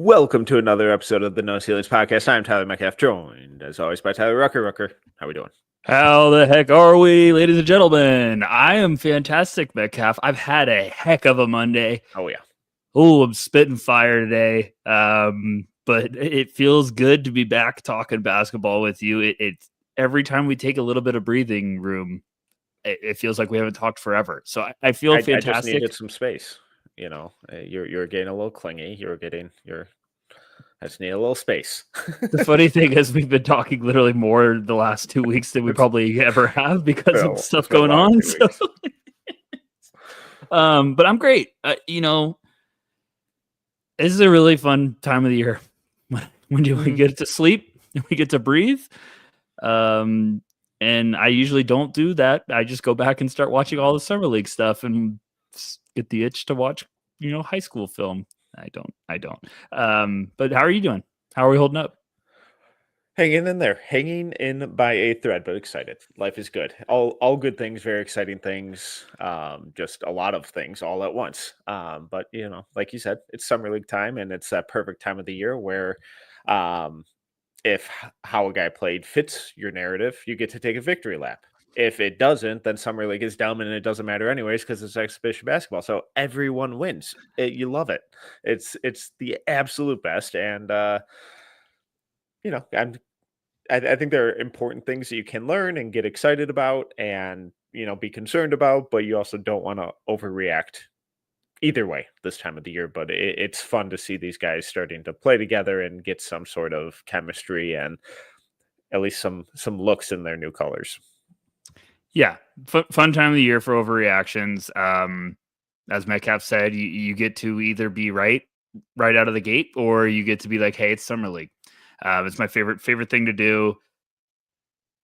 Welcome to another episode of the No Ceilings Podcast. I'm Tyler Metcalf, joined as always by Tyler Rucker. Rucker, how we doing? How the heck are we, ladies and gentlemen? I am fantastic, Metcalf. I've had a heck of a Monday. Oh, yeah. Oh, I'm spitting fire today. But it feels good to be back talking basketball with you. It's every time we take a little bit of breathing room, it feels like we haven't talked forever. So I feel fantastic. I just needed some space. You know, you're getting a little clingy. I just need a little space. The funny thing is we've been talking literally more the last 2 weeks than we probably ever have because of stuff going on. So. But I'm great. This is a really fun time of the year when we get to sleep and we get to breathe. And I usually don't do that. I just go back and start watching all the summer league stuff and get the itch to watch, high school film. I don't. But how are you doing? How are we holding up? Hanging in there, hanging in by a thread, but excited. Life is good. All good things, very exciting things. Just a lot of things all at once. But like you said, it's summer league time, and it's that perfect time of the year where, if how a guy played fits your narrative, you get to take a victory lap. If it doesn't, then summer league is dumb and it doesn't matter anyways because it's exhibition basketball. So everyone wins. You love it. It's the absolute best. And I think there are important things that you can learn and get excited about and be concerned about, but you also don't want to overreact either way this time of the year. But it's fun to see these guys starting to play together and get some sort of chemistry and at least some looks in their new colors. Yeah, fun time of the year for overreactions. As Metcalf said, you get to either be right out of the gate, or you get to be like, "Hey, it's summer league." It's my favorite thing to do.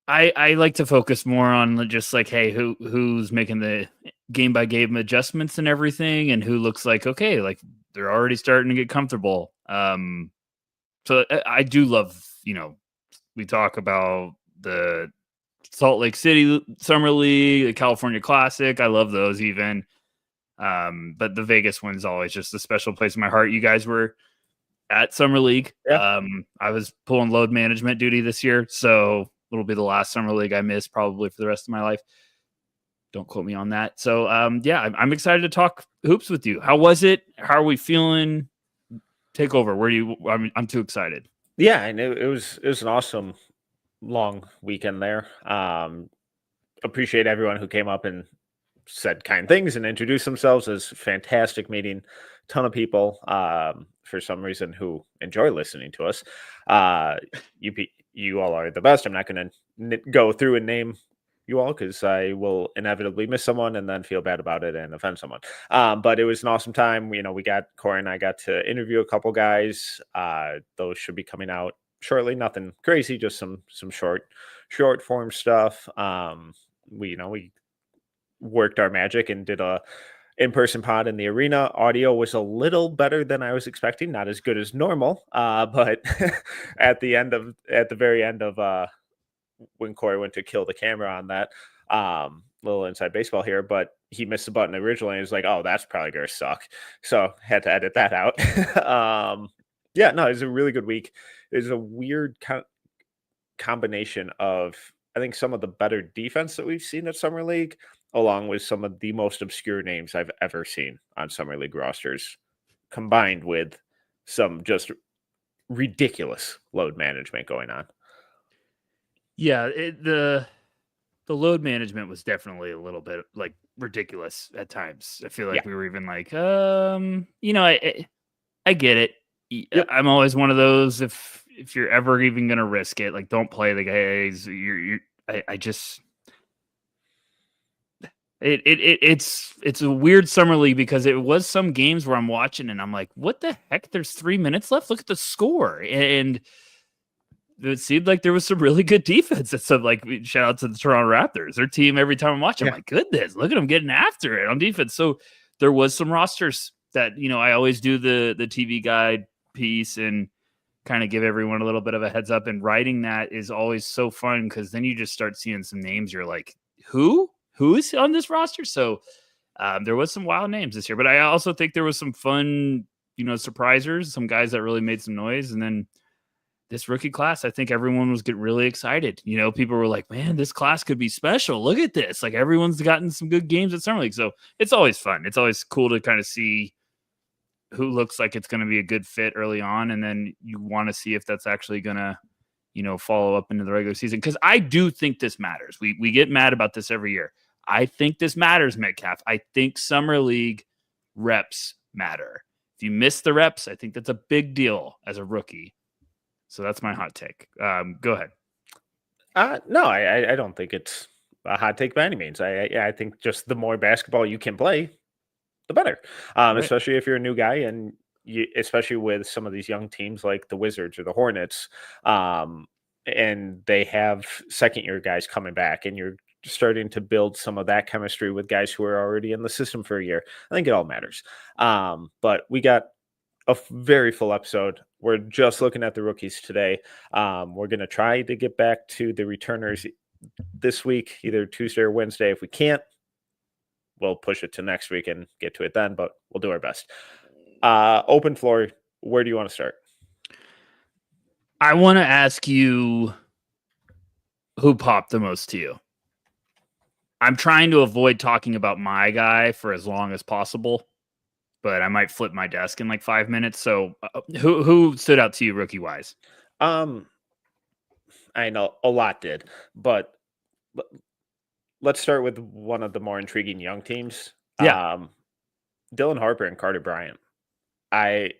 I like to focus more on just like, hey, who's making the game by game adjustments and everything, and who looks like okay, like they're already starting to get comfortable. So I do love, we talk about the Salt Lake City Summer League, the California Classic. I love those even. But the Vegas one's always just a special place in my heart. You guys were at Summer League. Yeah. I was pulling load management duty this year, so it'll be the last Summer League I miss probably for the rest of my life. Don't quote me on that. So, I'm excited to talk hoops with you. How was it? How are we feeling? Take over. I'm too excited. Yeah, and it was an awesome long weekend there. Appreciate everyone who came up and said kind things and introduced themselves. It was a fantastic meeting. Ton of people for some reason who enjoy listening to us. You all are the best. I'm not going to go through and name you all because I will inevitably miss someone and then feel bad about it and offend someone. But it was an awesome time. Corey and I got to interview a couple guys. Those should be coming out shortly. Nothing crazy, just some short form stuff. We worked our magic and did a in-person pod in the arena. Audio was a little better than I was expecting, not as good as normal. But at the very end of when Corey went to kill the camera on that, little inside baseball here, but he missed the button originally and was like, oh, that's probably gonna suck. So had to edit that out. It was a really good week. It was a weird combination of, I think, some of the better defense that we've seen at Summer League, along with some of the most obscure names I've ever seen on Summer League rosters, combined with some just ridiculous load management going on. Yeah, the load management was definitely a little bit like ridiculous at times. I feel like we were even like, I get it. Yep. I'm always one of those. If you're ever even gonna risk it, like don't play the guys. It's a weird summer league because it was some games where I'm watching and I'm like, what the heck? There's 3 minutes left. Look at the score. And it seemed like there was some really good defense. So like shout out to the Toronto Raptors, their team. Every time I'm watching, I'm like, goodness, look at them getting after it on defense. So there was some rosters that, I always do the TV guide piece and kind of give everyone a little bit of a heads up, and writing that is always so fun because then you just start seeing some names. You're like, who is on this roster? So there was some wild names this year, but I also think there was some fun surprisers, some guys that really made some noise. And then this rookie class, I think everyone was getting really excited. People were like, man, this class could be special. Look at this. Like, everyone's gotten some good games at Summer League. So it's always fun. It's always cool to kind of see who looks like it's going to be a good fit early on. And then you want to see if that's actually going to, follow up into the regular season. Because I do think this matters. We get mad about this every year. I think this matters, Metcalf. I think Summer League reps matter. If you miss the reps, I think that's a big deal as a rookie. So that's my hot take. Go ahead. No, I don't think it's a hot take by any means. I think just the more basketball you can play, the better. Right. Especially if you're a new guy, and especially with some of these young teams like the Wizards or the Hornets, and they have second-year guys coming back, and you're starting to build some of that chemistry with guys who are already in the system for a year. I think it all matters. But we got a very full episode. We're just looking at the rookies today. We're going to try to get back to the returners this week, either Tuesday or Wednesday. If we can't, we'll push it to next week and get to it then, but we'll do our best. Open floor. Where do you want to start? I want to ask you who popped the most to you. I'm trying to avoid talking about my guy for as long as possible, but I might flip my desk in like 5 minutes. So who stood out to you rookie wise? I know a lot did, but let's start with one of the more intriguing young teams. Yeah. Dylan Harper and Carter Bryant. I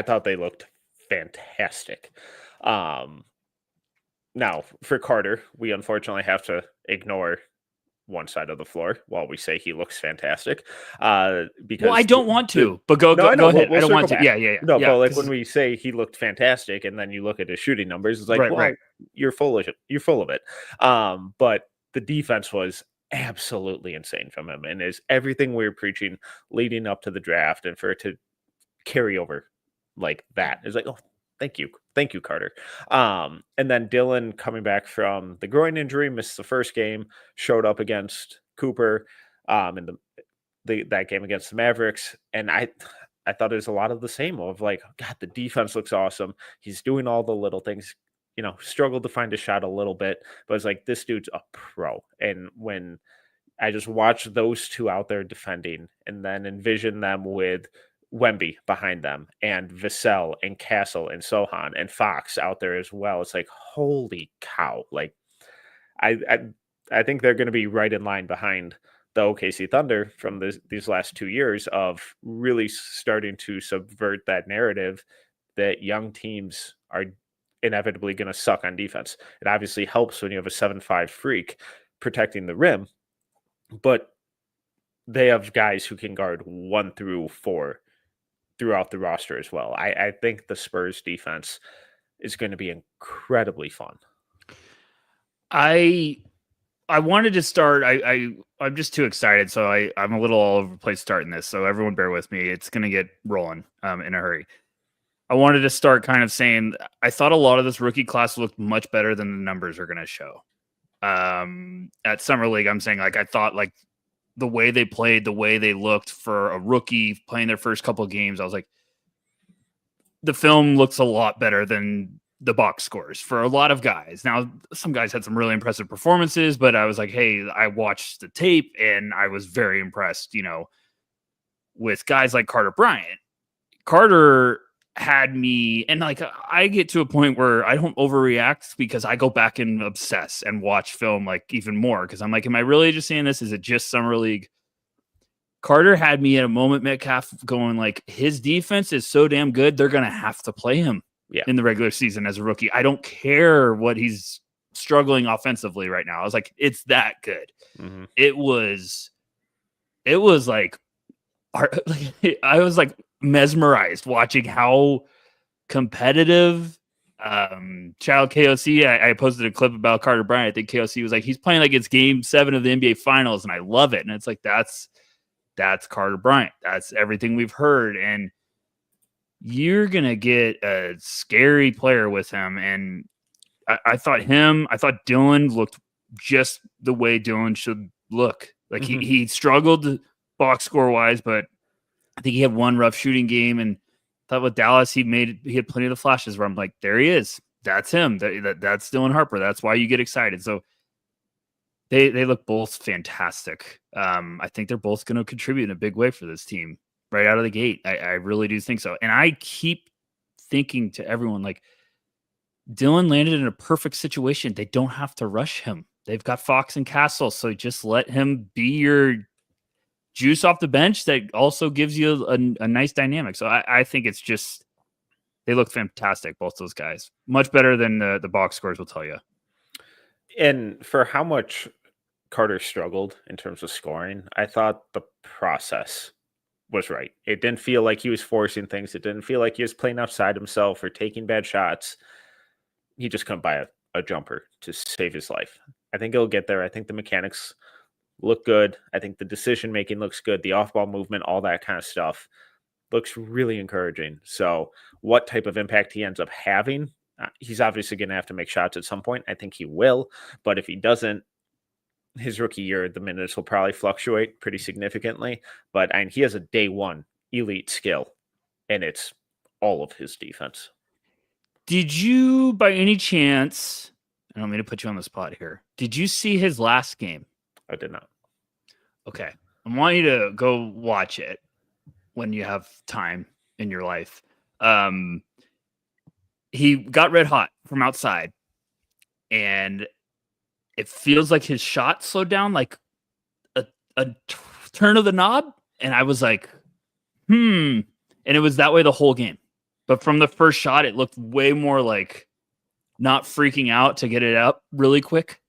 thought they looked fantastic. Now for Carter, we unfortunately have to ignore one side of the floor while we say he looks fantastic. Because I don't want to, but go ahead. I don't want to. Yeah. No, but like when we say he looked fantastic, and then you look at his shooting numbers, it's like, right. You're full of it. You're full of it. But the defense was absolutely insane from him, and is everything we were preaching leading up to the draft, and for it to carry over like that is like, oh, thank you, Carter. And then Dylan coming back from the groin injury, missed the first game, showed up against Cooper in that game against the Mavericks, and I thought it was a lot of the same of like, God, the defense looks awesome. He's doing all the little things. Struggled to find a shot a little bit, but it's like, this dude's a pro. And when I just watch those two out there defending, and then envision them with Wemby behind them, and Vassell and Castle and Sohan and Fox out there as well, it's like, holy cow. Like, I think they're going to be right in line behind the OKC Thunder from these last 2 years of really starting to subvert that narrative that young teams are inevitably going to suck on defense. It obviously helps when you have a 7'5" freak protecting the rim, but they have guys who can guard 1 through 4 throughout the roster as well. I think the Spurs defense is going to be incredibly fun. I wanted to start. I'm just too excited, so I'm a little all over the place starting this. So everyone bear with me. It's going to get rolling in a hurry. I wanted to start kind of saying I thought a lot of this rookie class looked much better than the numbers are going to show. At Summer League, I'm saying, like, I thought, like, the way they played, the way they looked for a rookie playing their first couple of games, I was like, the film looks a lot better than the box scores for a lot of guys. Now, some guys had some really impressive performances, but I was like, hey, I watched the tape and I was very impressed, with guys like Carter Bryant. Carter had me, and like, I get to a point where I don't overreact because I go back and obsess and watch film like even more, because I'm like, am I really just saying this? Is it just Summer League? Carter had me at a moment, Metcalf, going like, his defense is so damn good, they're gonna have to play him in the regular season as a rookie. I don't care what he's struggling offensively right now. I was like, it's that good. Mm-hmm. It was like, I was like mesmerized watching how competitive Child KOC. I posted a clip about Carter Bryant. I think KOC was like, he's playing like it's game 7 of the NBA finals, and I love it. And it's like, that's Carter Bryant. That's everything we've heard. And you're gonna get a scary player with him. And I thought Dylan looked just the way Dylan should look. Like, he struggled box score wise, but I think he had one rough shooting game, and thought with Dallas, he had plenty of the flashes where I'm like, there he is. That's him. That's Dylan Harper. That's why you get excited. So they look both fantastic. I think they're both going to contribute in a big way for this team right out of the gate. I really do think so. And I keep thinking to everyone, like, Dylan landed in a perfect situation. They don't have to rush him. They've got Fox and Castle, so just let him be your juice off the bench that also gives you a nice dynamic. So I think it's just, they look fantastic, both those guys. Much better than the box scores will tell you. And for how much Carter struggled in terms of scoring, I thought the process was right. It didn't feel like he was forcing things. It didn't feel like he was playing outside himself or taking bad shots. He just couldn't buy a jumper to save his life. I think he'll get there. I think the mechanics look good. I think the decision-making looks good. The off-ball movement, all that kind of stuff looks really encouraging. So what type of impact he ends up having, he's obviously going to have to make shots at some point. I think he will. But if he doesn't, his rookie year, the minutes will probably fluctuate pretty significantly. But he has a day one elite skill, and it's all of his defense. Did you, by any chance, I don't mean to put you on the spot here, did you see his last game? I did not. Okay. I want you to go watch it when you have time in your life. He got red hot from outside, and it feels like his shot slowed down like a turn of the knob. And I was like, and it was that way the whole game. But from the first shot, it looked way more like not freaking out to get it up really quick.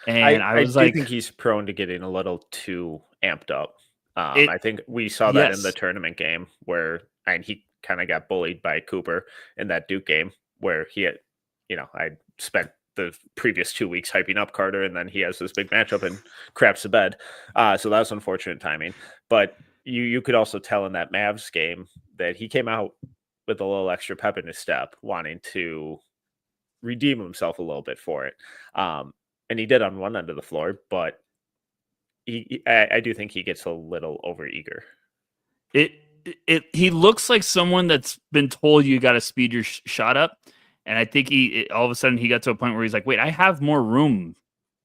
And I was like, I think he's prone to getting a little too amped up. I think we saw that in the tournament game where he kind of got bullied by Cooper in that Duke game where he had, I spent the previous 2 weeks hyping up Carter, and then he has this big matchup and craps the bed. So that was unfortunate timing. But you could also tell in that Mavs game that he came out with a little extra pep in his step, wanting to redeem himself a little bit for it. And he did on one end of the floor, but I do think he gets a little overeager. He looks like someone that's been told you got to speed your shot up. And I think all of a sudden he got to a point where he's like, wait, I have more room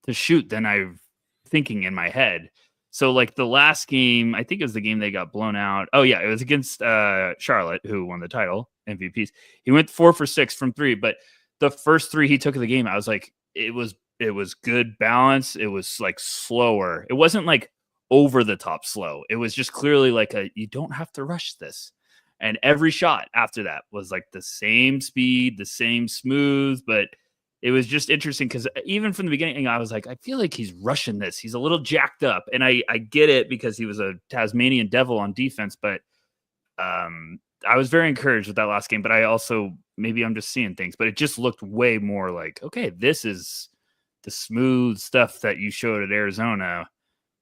to shoot than I'm thinking in my head. So like the last game, I think it was the game they got blown out. Oh yeah, it was against Charlotte, who won the title, MVPs. He went 4 for 6 from 3, but the first 3 he took of the game, I was like, it was good balance. It was like slower. It wasn't like over the top slow. It was just clearly like you don't have to rush this. And every shot after that was like the same speed, the same smooth, but it was just interesting because even from the beginning, I was like, I feel like he's rushing this. He's a little jacked up. And I get it because he was a Tasmanian devil on defense, but I was very encouraged with that last game. But I also, maybe I'm just seeing things, but it just looked way more like, okay, this is the smooth stuff that you showed at Arizona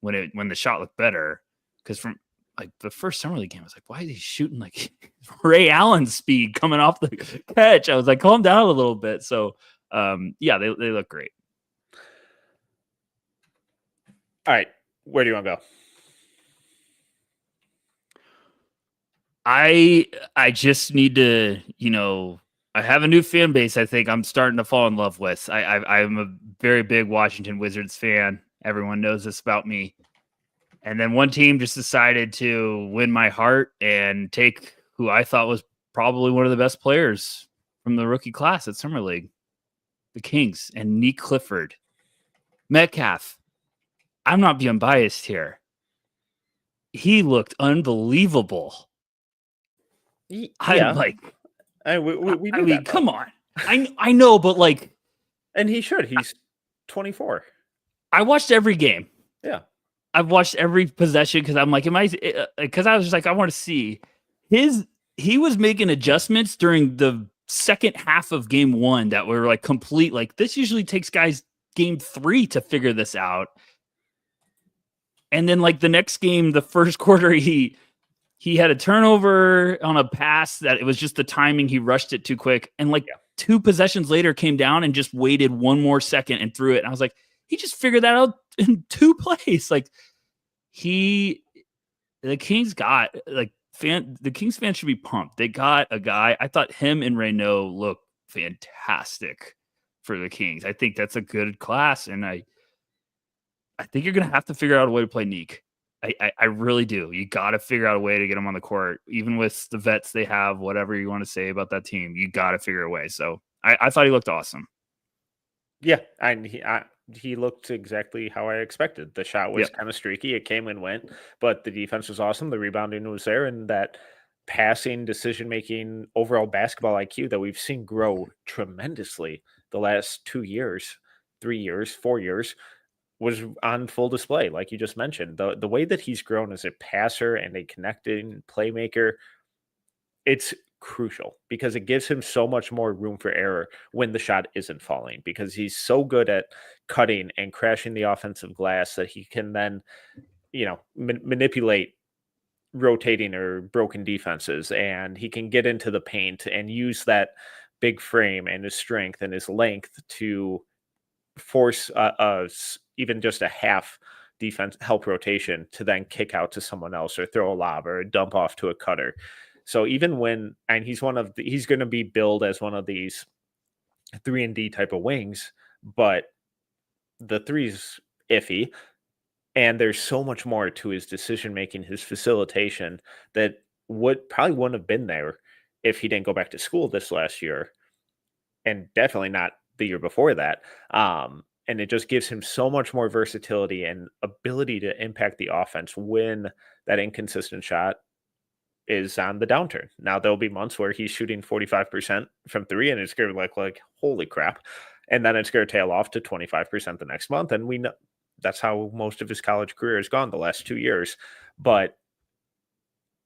when the shot looked better. Because from like the first summer league game, I was like, why is he shooting like Ray Allen speed coming off the catch? I was like, calm down a little bit. So yeah, they look great. All right, where do you want to go? I just need to, I have a new fan base. I think I'm starting to fall in love with. I'm a very big Washington Wizards fan. Everyone knows this about me. And then one team just decided to win my heart and take who I thought was probably one of the best players from the rookie class at Summer League, the Kings, and Nique Clifford. Metcalf, I'm not being biased here. He looked unbelievable. Yeah. I'm like, we I mean, come on. I know, but like, and he should. He's 24. I watched every game. Yeah. I've watched every possession because I'm like, because I was just like, I want to see he was making adjustments during the second half of game 1 that were like complete. Like this usually takes guys game 3 to figure this out. And then like the next game, the first quarter, he had a turnover on a pass that it was just the timing. He rushed it too quick. And like 2 possessions later came down and just waited 1 more second and threw it. And I was like, he just figured that out in 2 plays. Like the Kings got like the Kings fans should be pumped. They got a guy. I thought him and Raynaud look fantastic for the Kings. I think that's a good class, and I think you're going to have to figure out a way to play Nique. I really do. You got to figure out a way to get him on the court, even with the vets they have. Whatever you want to say about that team, you got to figure a way. So I thought he looked awesome. Yeah, and he looked exactly how I expected. The shot was kind of streaky. It came and went, but the defense was awesome. The rebounding was there, and that passing, decision-making, overall basketball IQ that we've seen grow tremendously the last 2 years, 3 years, 4 years was on full display, like you just mentioned. The way that he's grown as a passer and a connecting playmaker, it's crucial because it gives him so much more room for error when the shot isn't falling, because he's so good at cutting and crashing the offensive glass that he can then, manipulate rotating or broken defenses, and he can get into the paint and use that big frame and his strength and his length to force even just a half defense help rotation to then kick out to someone else or throw a lob or a dump off to a cutter. So even when, and he's he's going to be billed as one of these 3-and-D type of wings, but the three's iffy. And there's so much more to his decision making, his facilitation, that probably wouldn't have been there if he didn't go back to school this last year, and definitely not the year before that. And it just gives him so much more versatility and ability to impact the offense when that inconsistent shot is on the downturn. Now there'll be months where he's shooting 45% from three, and it's going to be like holy crap, and then it's going to tail off to 25% the next month, and we know that's how most of his college career has gone the last 2 years. But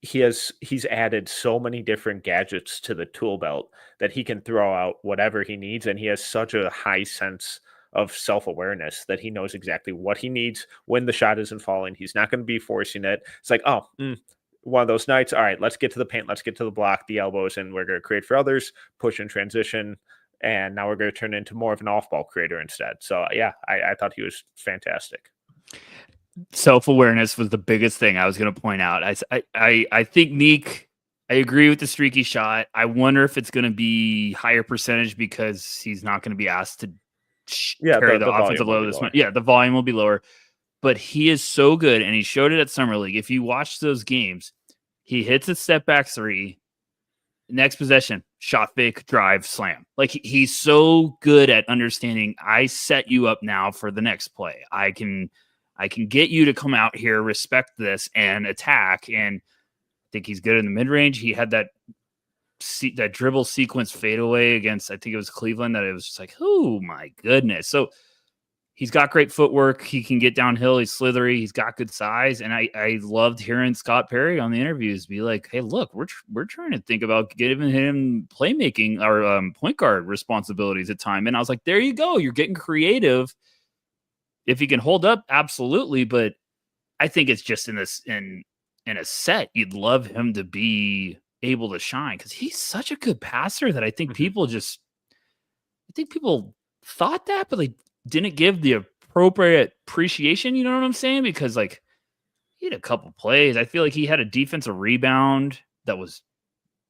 he's added so many different gadgets to the tool belt that he can throw out whatever he needs, and he has such a high sense of self-awareness that he knows exactly what he needs when the shot isn't falling. He's not going to be forcing it. It's like, one of those nights, all right, let's get to the paint, let's get to the block, the elbows, and we're going to create for others, push and transition, and now we're going to turn into more of an off-ball creator instead. So, yeah, I thought he was fantastic. Self-awareness was the biggest thing I was going to point out. I think Nique, I agree with the streaky shot. I wonder if it's going to be higher percentage because he's not going to be asked to carry the offensive load this much. Yeah, the volume will be lower. But he is so good, and he showed it at Summer League. If you watch those games, he hits a step-back three, next possession, shot fake, drive, slam. Like, he's so good at understanding, I set you up now for the next play. I can get you to come out here, respect this, and attack. And I think he's good in the mid-range. He had that dribble sequence fadeaway against, I think it was Cleveland, that it was just like, oh my goodness. So he's got great footwork. He can get downhill. He's slithery. He's got good size. And I loved hearing Scott Perry on the interviews be like, hey, look, we're trying to think about giving him playmaking or point guard responsibilities at time. And I was like, there you go. You're getting creative. If he can hold up, absolutely. But I think it's just in a set, you'd love him to be able to shine because he's such a good passer that I think people thought that, but they didn't give the appropriate appreciation. You know what I'm saying? Because like he had a couple plays. I feel like he had a defensive rebound that was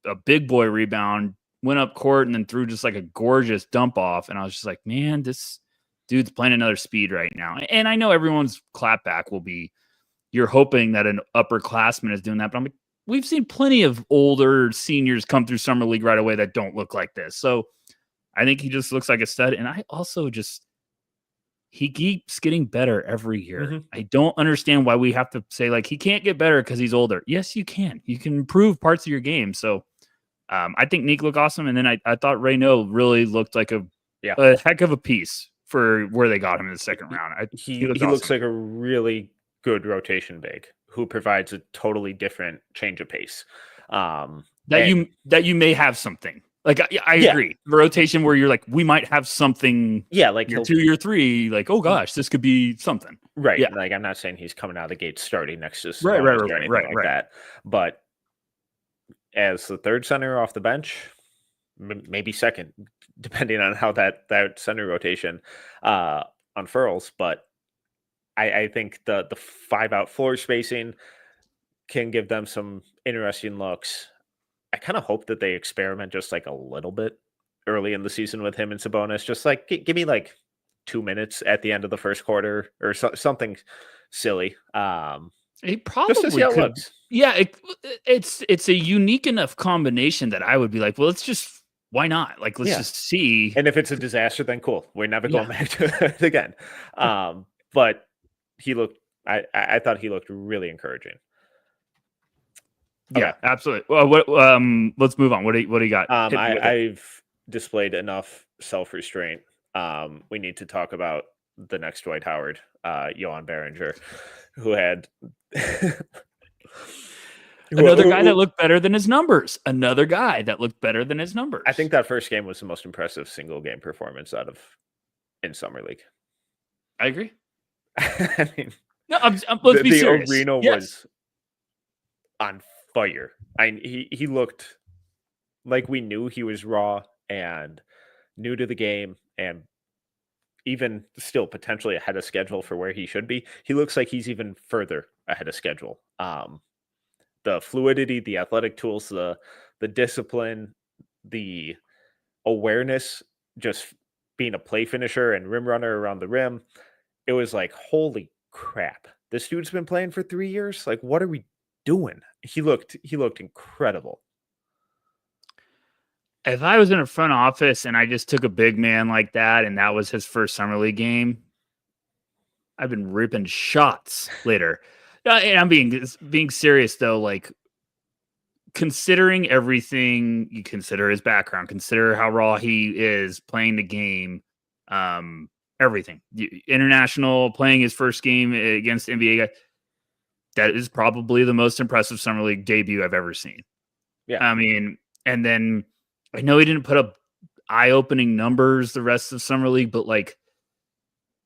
a big boy rebound, went up court and then threw just like a gorgeous dump off. And I was just like, man, this dude's playing another speed right now. And I know everyone's clapback will be, you're hoping that an upperclassman is doing that, but I'm like, we've seen plenty of older seniors come through Summer League right away that don't look like this. So I think he just looks like a stud. And I also he keeps getting better every year. I don't understand why we have to say like, he can't get better because he's older. Yes, you can. You can improve parts of your game. So I think Nique looked awesome. And then I thought Raynaud really looked like a heck of a piece for where they got him in the second round. He looks like a really good rotation big who provides a totally different change of pace. That you may have something. Like I agree. The rotation where you're like, we might have something. Yeah, like year 2, year 3. Like, oh gosh, this could be something. Right. Yeah. Like I'm not saying he's coming out of the gate starting next to right or anything like that. But as the third center off the bench, maybe second, depending on how that center rotation unfurls. But I think the 5-out floor spacing, can give them some interesting looks. I kind of hope that they experiment just like a little bit early in the season with him and Sabonis. Just like give me like 2 minutes at the end of the first quarter or something silly. He Just to see probably how it could. looks. Yeah, it's a unique enough combination that I would be like, well, why not? Like, let's just see. And if it's a disaster, then cool. We're never going back to it again. But he looked. I thought he looked really encouraging. Yeah, absolutely. Well, let's move on. What do you got? I've displayed enough self-restraint. We need to talk about the next Dwight Howard, Joan Beringer, who had another guy that looked better than his numbers. I think that first game was the most impressive single game performance in Summer League. I agree. I mean, no, let's be serious. The arena was on fire. He looked like we knew he was raw and new to the game, and even still potentially ahead of schedule for where he should be. He looks like he's even further ahead of schedule. The fluidity, the athletic tools, the discipline, the awareness, just being a play finisher and rim runner around the rim. It was like, holy crap. This dude's been playing for 3 years. Like, what are we doing? He looked incredible. If I was in a front office and I just took a big man like that and that was his first Summer League game, I've been ripping shots later. And I'm being serious though, like considering everything, you consider his background, consider how raw he is playing the game, everything. International, playing his first game against NBA guy. That is probably the most impressive Summer League debut I've ever seen. Yeah. I mean, and then I know he didn't put up eye-opening numbers the rest of Summer League, but like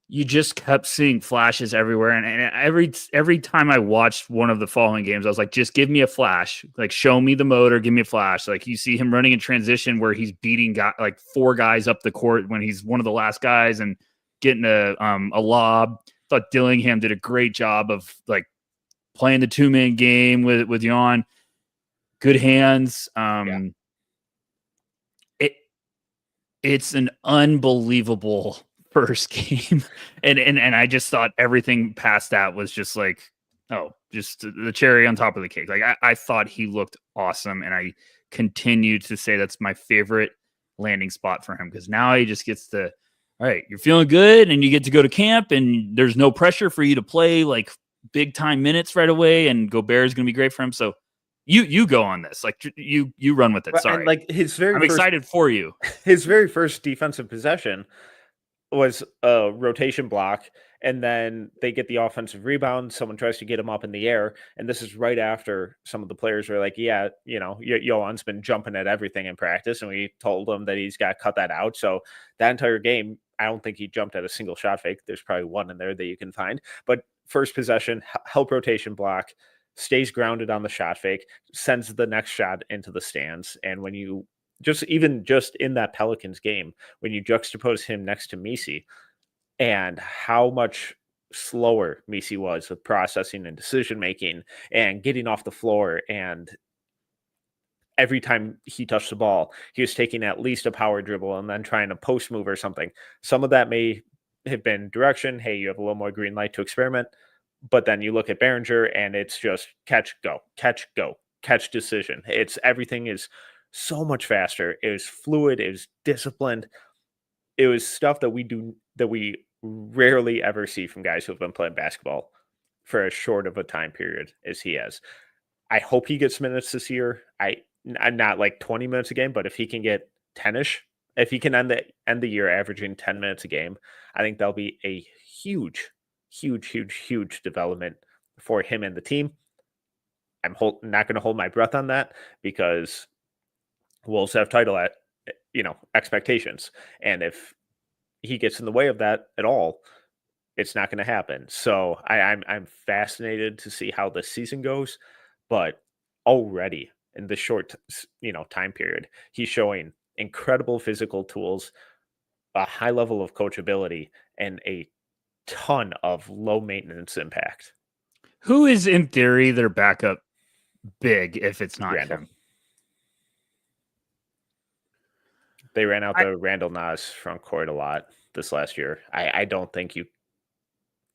you just kept seeing flashes everywhere. And every time I watched one of the following games, I was like, just give me a flash, like show me the motor, give me a flash. Like you see him running in transition where he's beating like 4 guys up the court when he's one of the last guys and getting a lob. Thought Dillingham did a great job of like playing the 2-man game with Jon. Good hands. It's an unbelievable first game. and I just thought everything past that was just like, just the cherry on top of the cake. Like I thought he looked awesome. And I continue to say that's my favorite landing spot for him. Cause now he just gets to, all right, you're feeling good and you get to go to camp and there's no pressure for you to play like big time minutes right away. And Gobert is going to be great for him. So you go on this, like you run with it. Sorry. And like I'm excited for you. His very first defensive possession was a rotation block, and then they get the offensive rebound. Someone tries to get him up in the air, and this is right after some of the players were like, "Yeah, Johan's been jumping at everything in practice," and we told him that he's got to cut that out. So that entire game, I don't think he jumped at a single shot fake. There's probably one in there that you can find, but first possession, help rotation block. Stays grounded on the shot fake, sends the next shot into the stands. And when you just in that Pelicans game, when you juxtapose him next to Messi and how much slower Messi was with processing and decision making and getting off the floor, and every time he touched the ball, he was taking at least a power dribble and then trying to post move or something. Some of that may have been direction. Hey, you have a little more green light to experiment. But then you look at Beringer and it's just catch, go, catch, decision. Everything is so much faster. It was fluid. It was disciplined. It was stuff that we rarely ever see from guys who have been playing basketball for as short of a time period as he has. I hope he gets minutes this year. I'm not like 20 minutes a game, but if he can get 10-ish, if he can end the year averaging 10 minutes a game, I think that'll be a huge development for him and the team. I'm not going to hold my breath on that because Wolves have title expectations, and if he gets in the way of that at all, it's not going to happen. So I'm fascinated to see how this season goes, but already in the short time period, he's showing incredible physical tools, a high level of coachability, and a ton of low maintenance impact. Who is in theory their backup big if it's not Randall. him. They ran out the Randall Nas front court a lot this last year. I don't think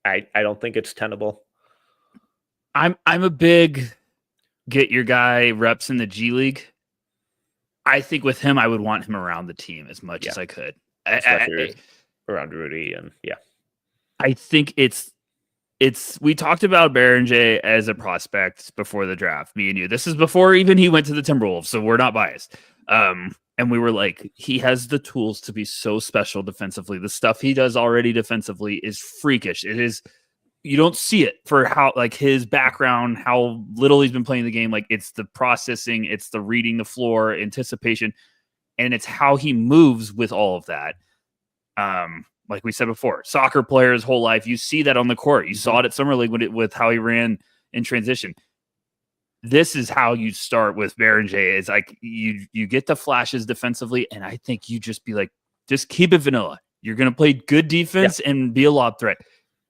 I don't think it's tenable. I'm a big get your guy reps in the G League. I think with him, I would want him around the team as much as I could. Especially around Rudy and I think it's we talked about Beringer as a prospect before the draft, me and you. This is before even he went to the Timberwolves, so we're not biased. And we were like, he has the tools to be so special defensively. The stuff he does already defensively is freakish. It is, you don't see it for how, like, his background, how little he's been playing the game. Like, it's the processing, it's the reading the floor, anticipation, and it's how he moves with all of that. Like we said before, soccer player his whole life. You see that on the court. You saw it at Summer League with how he ran in transition. This is how you start with Beringer. It's like you get the flashes defensively, and I think you just be like, just keep it vanilla. You're going to play good defense and be a lob threat.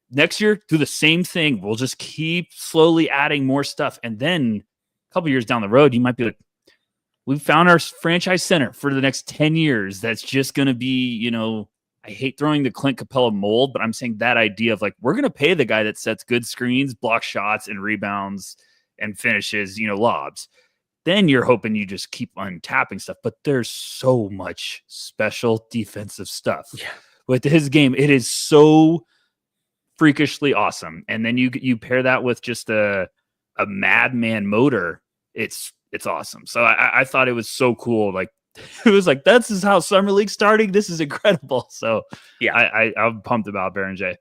Next year, do the same thing. We'll just keep slowly adding more stuff. And then a couple years down the road, you might be like, we found our franchise center for the next 10 years. That's just going to be, I hate throwing the Clint Capella mold, but I'm saying that idea of like, we're going to pay the guy that sets good screens, blocks shots and rebounds and finishes, lobs. Then you're hoping you just keep untapping stuff. But there's so much special defensive stuff with his game. It is so freakishly awesome. And then you pair that with just a madman motor. It's awesome. So I thought it was so cool. Like, it was like, this is how Summer League starting. This is incredible. So I'm pumped about Beringer.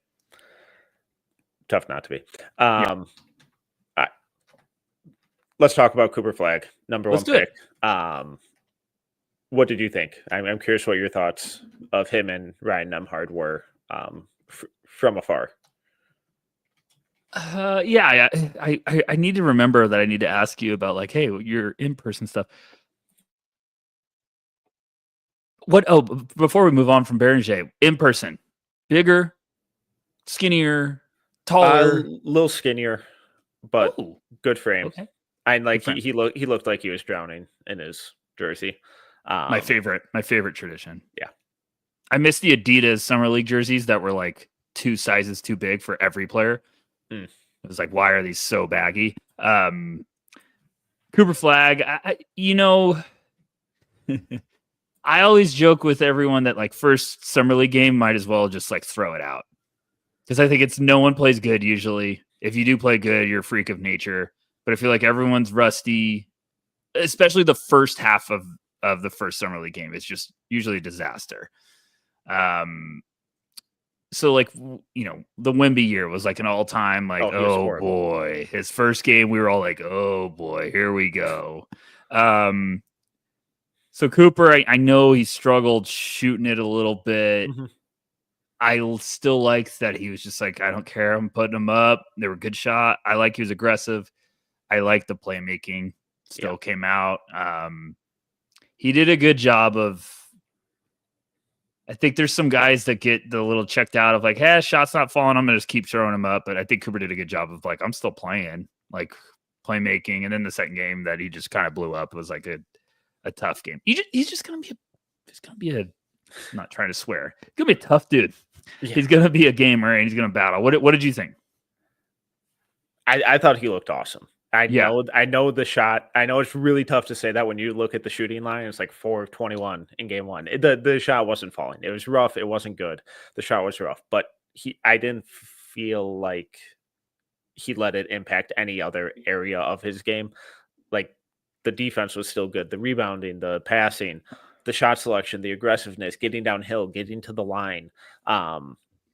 Tough not to be. Let's talk about Cooper Flagg, number one pick. What did you think? I'm curious what your thoughts of him and Ryan Nembhard were from afar. I need to remember that I need to ask you about, like, hey, your in-person stuff. Before we move on from Beringer, in person, bigger, skinnier, taller, a little skinnier, but good frame. Okay. And like he looked like he was drowning in his jersey. My favorite tradition. Yeah. I miss the Adidas Summer League jerseys that were like 2 sizes too big for every player. It was like, why are these so baggy? Cooper Flagg, I always joke with everyone that, like, first Summer League game might as well just like throw it out. Because I think it's no one plays good usually. If you do play good, you're a freak of nature. But I feel like everyone's rusty, especially the first half of the first Summer League game. It's just usually a disaster. So, like, the Wemby year was like an all-time, like, oh boy. His first game, we were all like, oh boy, here we go. So Cooper, I know he struggled shooting it a little bit. Mm-hmm. I still like that he was just like, I don't care. I'm putting them up. They were a good shot. I like he was aggressive. I like the playmaking. Still came out. He did a good job of, I think there's some guys that get the little checked out of like, hey, shot's not falling. I'm going to just keep throwing them up. But I think Cooper did a good job of like, I'm still playing, like playmaking. And then the second game that he just kind of blew up was like a tough game. He's just going to be I'm not trying to swear. He's going to be a tough dude. Yeah. He's going to be a gamer and he's going to battle. What did you think? I thought he looked awesome. I know the shot. I know it's really tough to say that when you look at the shooting line. It's like 4 of 21 in game one. The shot wasn't falling. It was rough. It wasn't good. The shot was rough. But I didn't feel like he let it impact any other area of his game. Like, the defense was still good. The rebounding, the passing, the shot selection, the aggressiveness, getting downhill, getting to the line.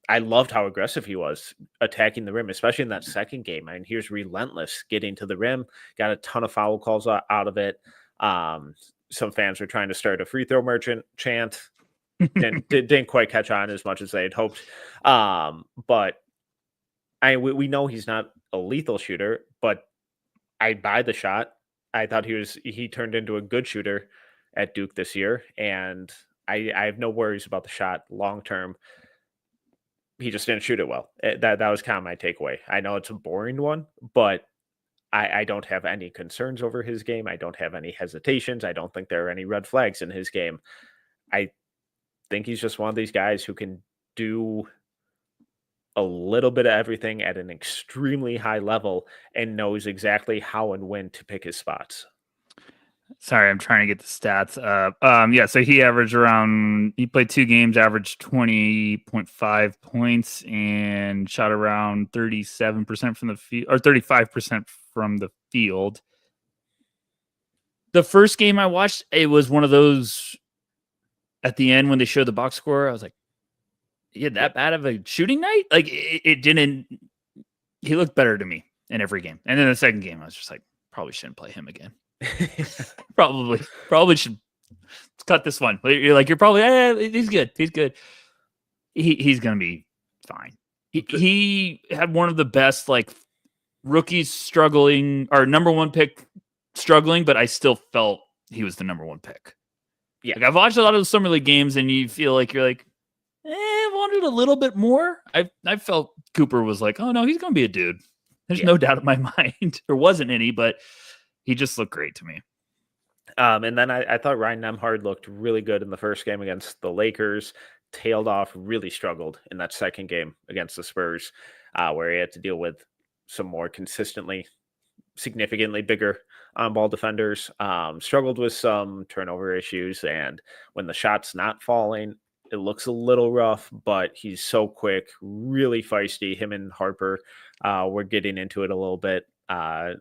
I loved how aggressive he was attacking the rim, especially in that second game. I mean, he was relentless getting to the rim, got a ton of foul calls out of it. Some fans were trying to start a free throw merchant chant. Didn't quite catch on as much as they had hoped. But we know he's not a lethal shooter, but I buy the shot. I thought he turned into a good shooter at Duke this year, and I have no worries about the shot long term. He just didn't shoot it well. That was kind of my takeaway. I know it's a boring one, but I don't have any concerns over his game. I don't have any hesitations. I don't think there are any red flags in his game. I think he's just one of these guys who can do a little bit of everything at an extremely high level and knows exactly how and when to pick his spots. Sorry, I'm trying to get the stats up. Yeah, so he played 2 games, averaged 20.5 points, and shot around 37% from the field, or 35% from the field. The first game I watched, it was one of those at the end when they showed the box score, I was like, he had that bad of a shooting night? Like, it didn't. He looked better to me in every game. And then the second game, I was just like, probably shouldn't play him again. Probably should cut this one. You're probably, he's good. He's good. He's going to be fine. He had one of the best, like, rookies struggling, or number 1 pick struggling, but I still felt he was the number 1 pick. Yeah. Like, I've watched a lot of the summer league games and you feel like you're like, I wanted a little bit more. I felt Cooper was like, oh no, he's going to be a dude. There's no doubt in my mind. There wasn't any, but he just looked great to me. And then I thought Ryan Nembhard looked really good in the first game against the Lakers, tailed off, really struggled in that second game against the Spurs, where he had to deal with some more significantly bigger on-ball defenders, struggled with some turnover issues, and when the shot's not falling, it looks a little rough, but he's so quick, really feisty. Him and Harper were getting into it a little bit, a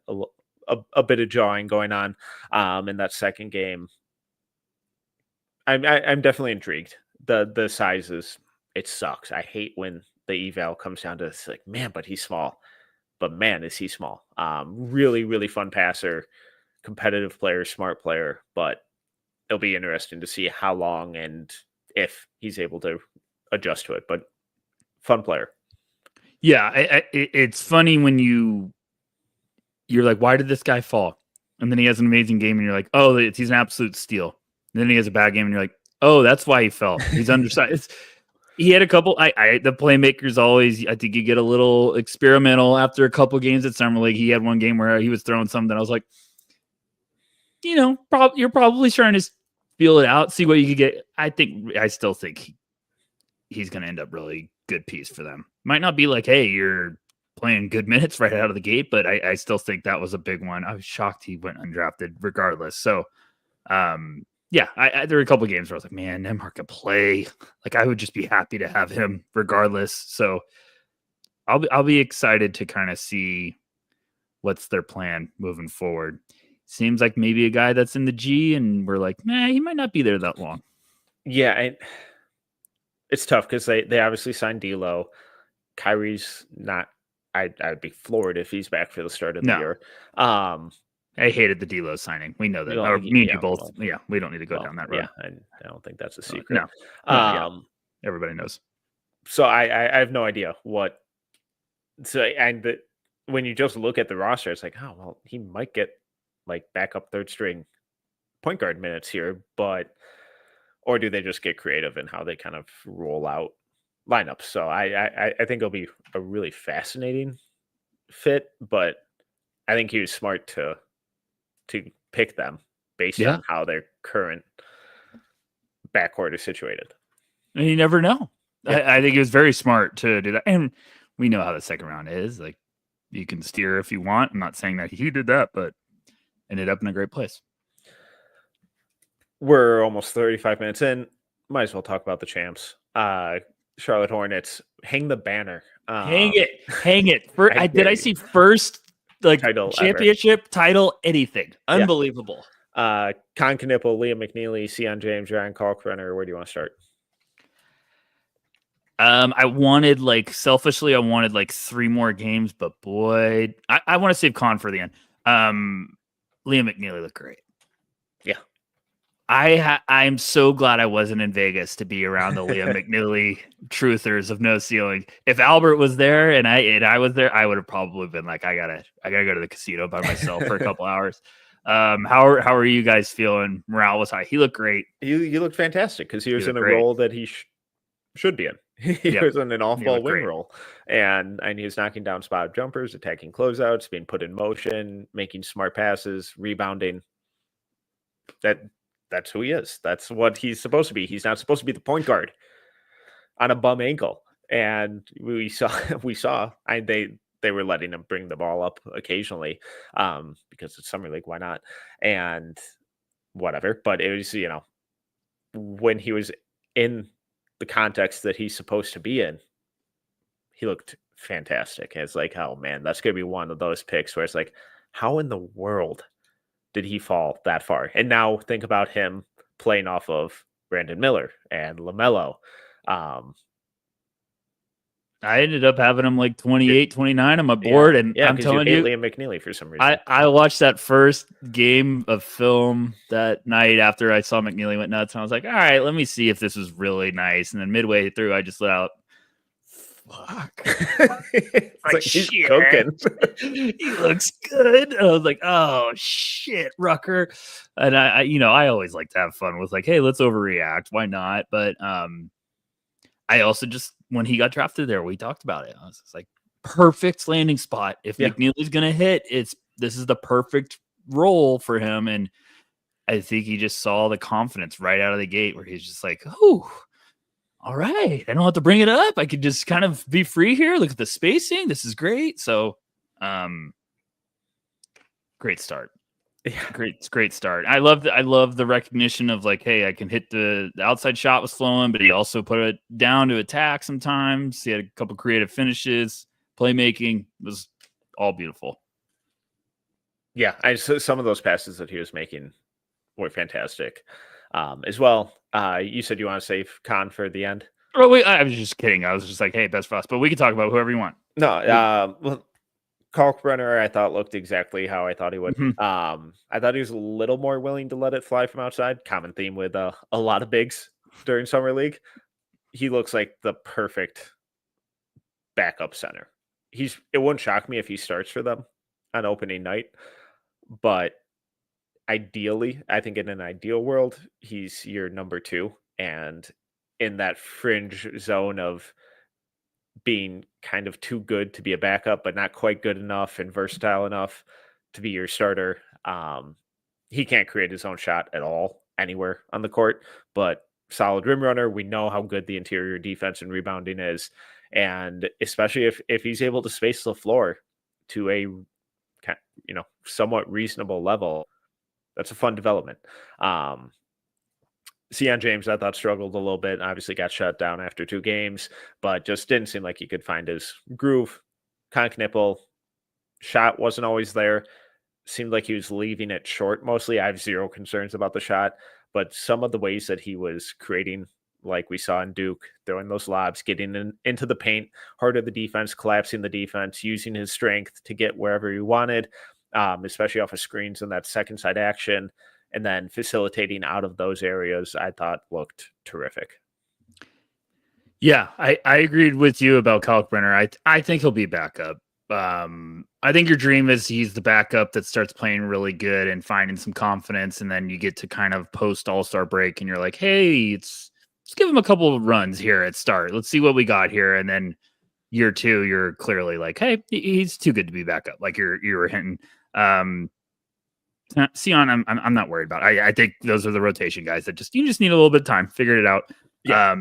bit of jawing going on in that second game. I'm definitely intrigued. The sizes, it sucks. I hate when the eval comes down to this, like, man, but he's small. But man, is he small. Really, really fun passer, competitive player, smart player, but it'll be interesting to see how long and if he's able to adjust to it, but fun player. Yeah, it's funny when you're like, why did this guy fall? And then he has an amazing game, and you're like, oh, he's an absolute steal. And then he has a bad game, and you're like, oh, that's why he fell. He's undersized. He had a couple. The playmakers always. I think you get a little experimental after a couple games at summer league. He had one game where he was throwing something. I was like, you're probably trying to feel it out, see what you could get. I still think he's going to end up really good piece for them. Might not be like, hey, you're playing good minutes right out of the gate, but I still think that was a big one. I was shocked he went undrafted regardless. So, yeah, there were a couple of games where I was like, man, Nembhard could play. Like, I would just be happy to have him regardless. So I'll be excited to kind of see what's their plan moving forward. Seems like maybe a guy that's in the G, and we're like, nah, he might not be there that long. Yeah, it's tough because they obviously signed D'Lo. Kyrie's not. I'd be floored if he's back for the start of the year. I hated the D'Lo signing. We know that. Or me and you both. Well, yeah, we don't need to go down that road. Yeah, I don't think that's a secret. No. Everybody knows. So I have no idea what. So when you just look at the roster, it's like, oh well, he might get like backup third string point guard minutes here, or do they just get creative in how they kind of roll out lineups? So I think it'll be a really fascinating fit, but I think he was smart to pick them based on how their current backcourt is situated. And you never know. Yeah. I think it was very smart to do that. And we know how the second round is. Like, you can steer if you want. I'm not saying that he did that, but ended up in a great place. We're almost 35 minutes in. Might as well talk about the champs. Charlotte Hornets, hang the banner. Hang it. Did I see first title championship ever. Title, anything. Unbelievable. Knueppel, Liam McNeeley, Sion James, Ryan Kalkbrenner. Where do you want to start? I wanted selfishly, I wanted 3 more games, but boy, I want to save Con for the end. Liam McNeeley looked great. Yeah. I'm so glad I wasn't in Vegas to be around the Liam McNeeley truthers of no ceiling. If Albert was there and I was there, I would have probably been like, I gotta go to the casino by myself for a couple hours. How are you guys feeling? Morale was high. He looked great. He looked fantastic because he was in a role that he should be in. He was in an off-ball wing great. roll, and he was knocking down spot jumpers, attacking closeouts, being put in motion, making smart passes, rebounding. That's who he is. That's what he's supposed to be. He's not supposed to be the point guard on a bum ankle. And we saw they were letting him bring the ball up occasionally because it's summer league. Why not? And whatever. But it was, when he was in the context that he's supposed to be in, he looked fantastic. And it's like, oh man, that's going to be one of those picks where it's like, how in the world did he fall that far? And now think about him playing off of Brandon Miller and LaMelo. I ended up having him like 28, 29 on my board. And I'm telling you, Liam McNeeley for some reason. I watched that first game of film that night after I saw McNeeley went nuts. And I was like, all right, let me see if this is really nice. And then midway through, I just let out, fuck. Like he's cooking. He looks good. I was like, oh shit, Rucker. And I always like to have fun with like, hey, let's overreact. Why not? But I also just, when he got drafted there, we talked about it. I was just like, perfect landing spot. If McNeely's going to hit, this is the perfect role for him. And I think he just saw the confidence right out of the gate where he's just like, oh, all right. I don't have to bring it up. I could just kind of be free here. Look at the spacing. This is great. So, great start. Yeah. Great start. I love the recognition of like, hey, I can hit the outside shot was flowing, but he also put it down to attack sometimes. He had a couple creative finishes, playmaking was all beautiful. Yeah, some of those passes that he was making were fantastic as well. You said you want to save Khan for the end. Oh wait, I was just kidding. I was just like, hey, best for us, but we can talk about whoever you want. No, well, Kalkbrenner, I thought looked exactly how I thought he would. Mm-hmm. I thought he was a little more willing to let it fly from outside. Common theme with a lot of bigs during summer league. He looks like the perfect backup center. It wouldn't shock me if he starts for them on opening night, but ideally, I think in an ideal world, he's your number 2 and in that fringe zone of being kind of too good to be a backup, but not quite good enough and versatile enough to be your starter. He can't create his own shot at all anywhere on the court, but solid rim runner. We know how good the interior defense and rebounding is. And especially if he's able to space the floor to a, somewhat reasonable level, that's a fun development. Sion James, I thought, struggled a little bit. Obviously got shut down after 2 games, but just didn't seem like he could find his groove. Knueppel, shot wasn't always there. Seemed like he was leaving it short mostly. I have zero concerns about the shot, but some of the ways that he was creating, like we saw in Duke, throwing those lobs, getting into the paint, hard of the defense, collapsing the defense, using his strength to get wherever he wanted, especially off of screens in that second side action. And then facilitating out of those areas, I thought looked terrific. Yeah, I agreed with you about Kalkbrenner. I think he'll be backup. I think your dream is he's the backup that starts playing really good and finding some confidence, and then you get to kind of post All-Star break, and you're like, hey, let's give him a couple of runs here at start. Let's see what we got here, and then year 2, you're clearly like, hey, he's too good to be backup. Like you were hinting. Sion, I'm not worried about. I think those are the rotation guys that you just need a little bit of time, figure it out. Yeah.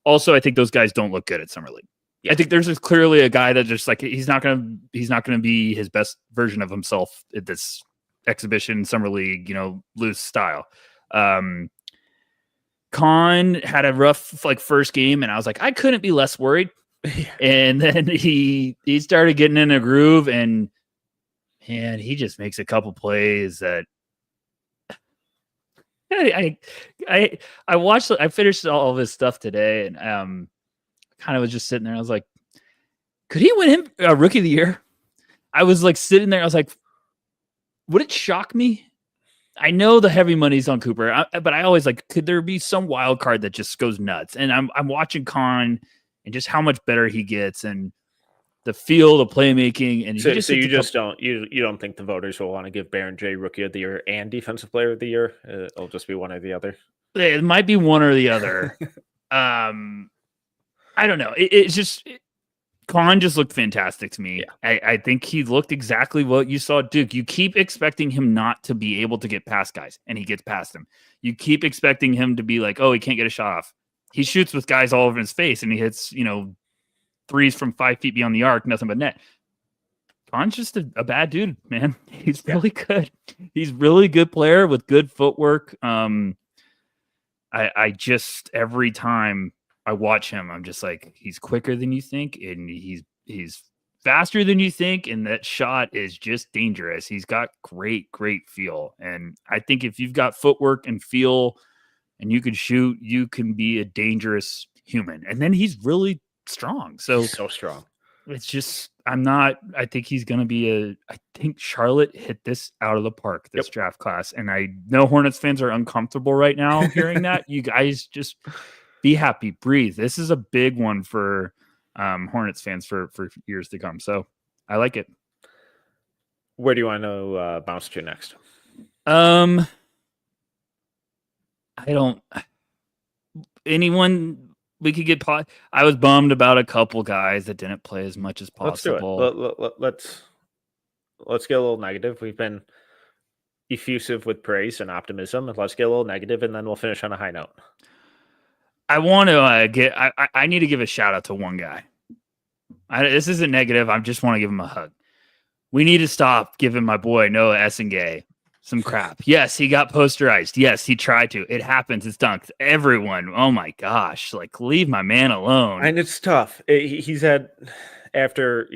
Also, I think those guys don't look good at summer league. Yeah. I think there's clearly a guy that just like he's not gonna be his best version of himself at this exhibition summer league, loose style. Khan had a rough first game, and I was like, I couldn't be less worried. And then he started getting in a groove, and man, he just makes a couple plays that I watched. I finished all of his stuff today, and kind of was just sitting there. I was like, could he win him Rookie of the Year? I was like sitting there. I was like, would it shock me? I know the heavy money's on Cooper, but I always like, could there be some wild card that just goes nuts? And I'm watching Khan and just how much better he gets, and the feel, the playmaking, and so you don't think the voters will want to give Beringer Rookie of the Year and Defensive Player of the Year? It'll just be one or the other. It might be one or the other. I don't know. It's just Collin just looked fantastic to me. Yeah. I think he looked exactly what you saw Duke. You keep expecting him not to be able to get past guys, and he gets past them. You keep expecting him to be like, oh, he can't get a shot off. He shoots with guys all over his face, and he hits, threes from 5 feet beyond the arc, nothing but net. Collin's just a bad dude, man. He's really good. He's really good player with good footwork. I just, every time I watch him, I'm just like, he's quicker than you think, and he's faster than you think, and that shot is just dangerous. He's got great feel, and I think if you've got footwork and feel, and you can shoot, you can be a dangerous human. And then he's really strong. So strong. It's just, I think he's going to be I think Charlotte hit this out of the park, this draft class. And I know Hornets fans are uncomfortable right now hearing that. You guys just be happy, breathe. This is a big one for Hornets fans for years to come. So I like it. Where do you want to bounce to next? Anyone we could get I was bummed about a couple guys that didn't play as much as possible. Let's do it. Let's get a little negative. We've been effusive with praise and optimism. Let's get a little negative, and then we'll finish on a high note. I want to I need to give a shout out to one guy. This isn't negative. I just want to give him a hug. We need to stop giving my boy Noa Essengue some crap. Yes, he got posterized. Yes, he tried to. It happens. It's dunked. Everyone. Oh my gosh. Like, leave my man alone. And it's tough. He's had, after,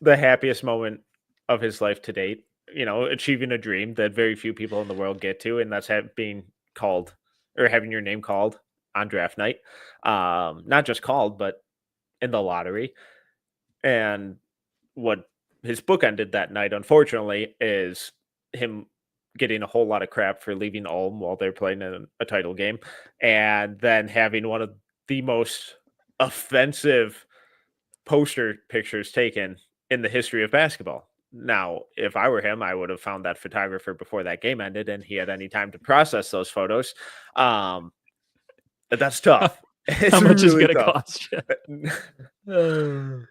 the happiest moment of his life to date, achieving a dream that very few people in the world get to. And that's being called, or having your name called on draft night. Not just called, but in the lottery. And what his book ended that night, unfortunately, is him getting a whole lot of crap for leaving Ulm while they're playing a title game, and then having one of the most offensive poster pictures taken in the history of basketball. Now, if I were him, I would have found that photographer before that game ended, and he had any time to process those photos. But that's tough. How much is it going to cost you?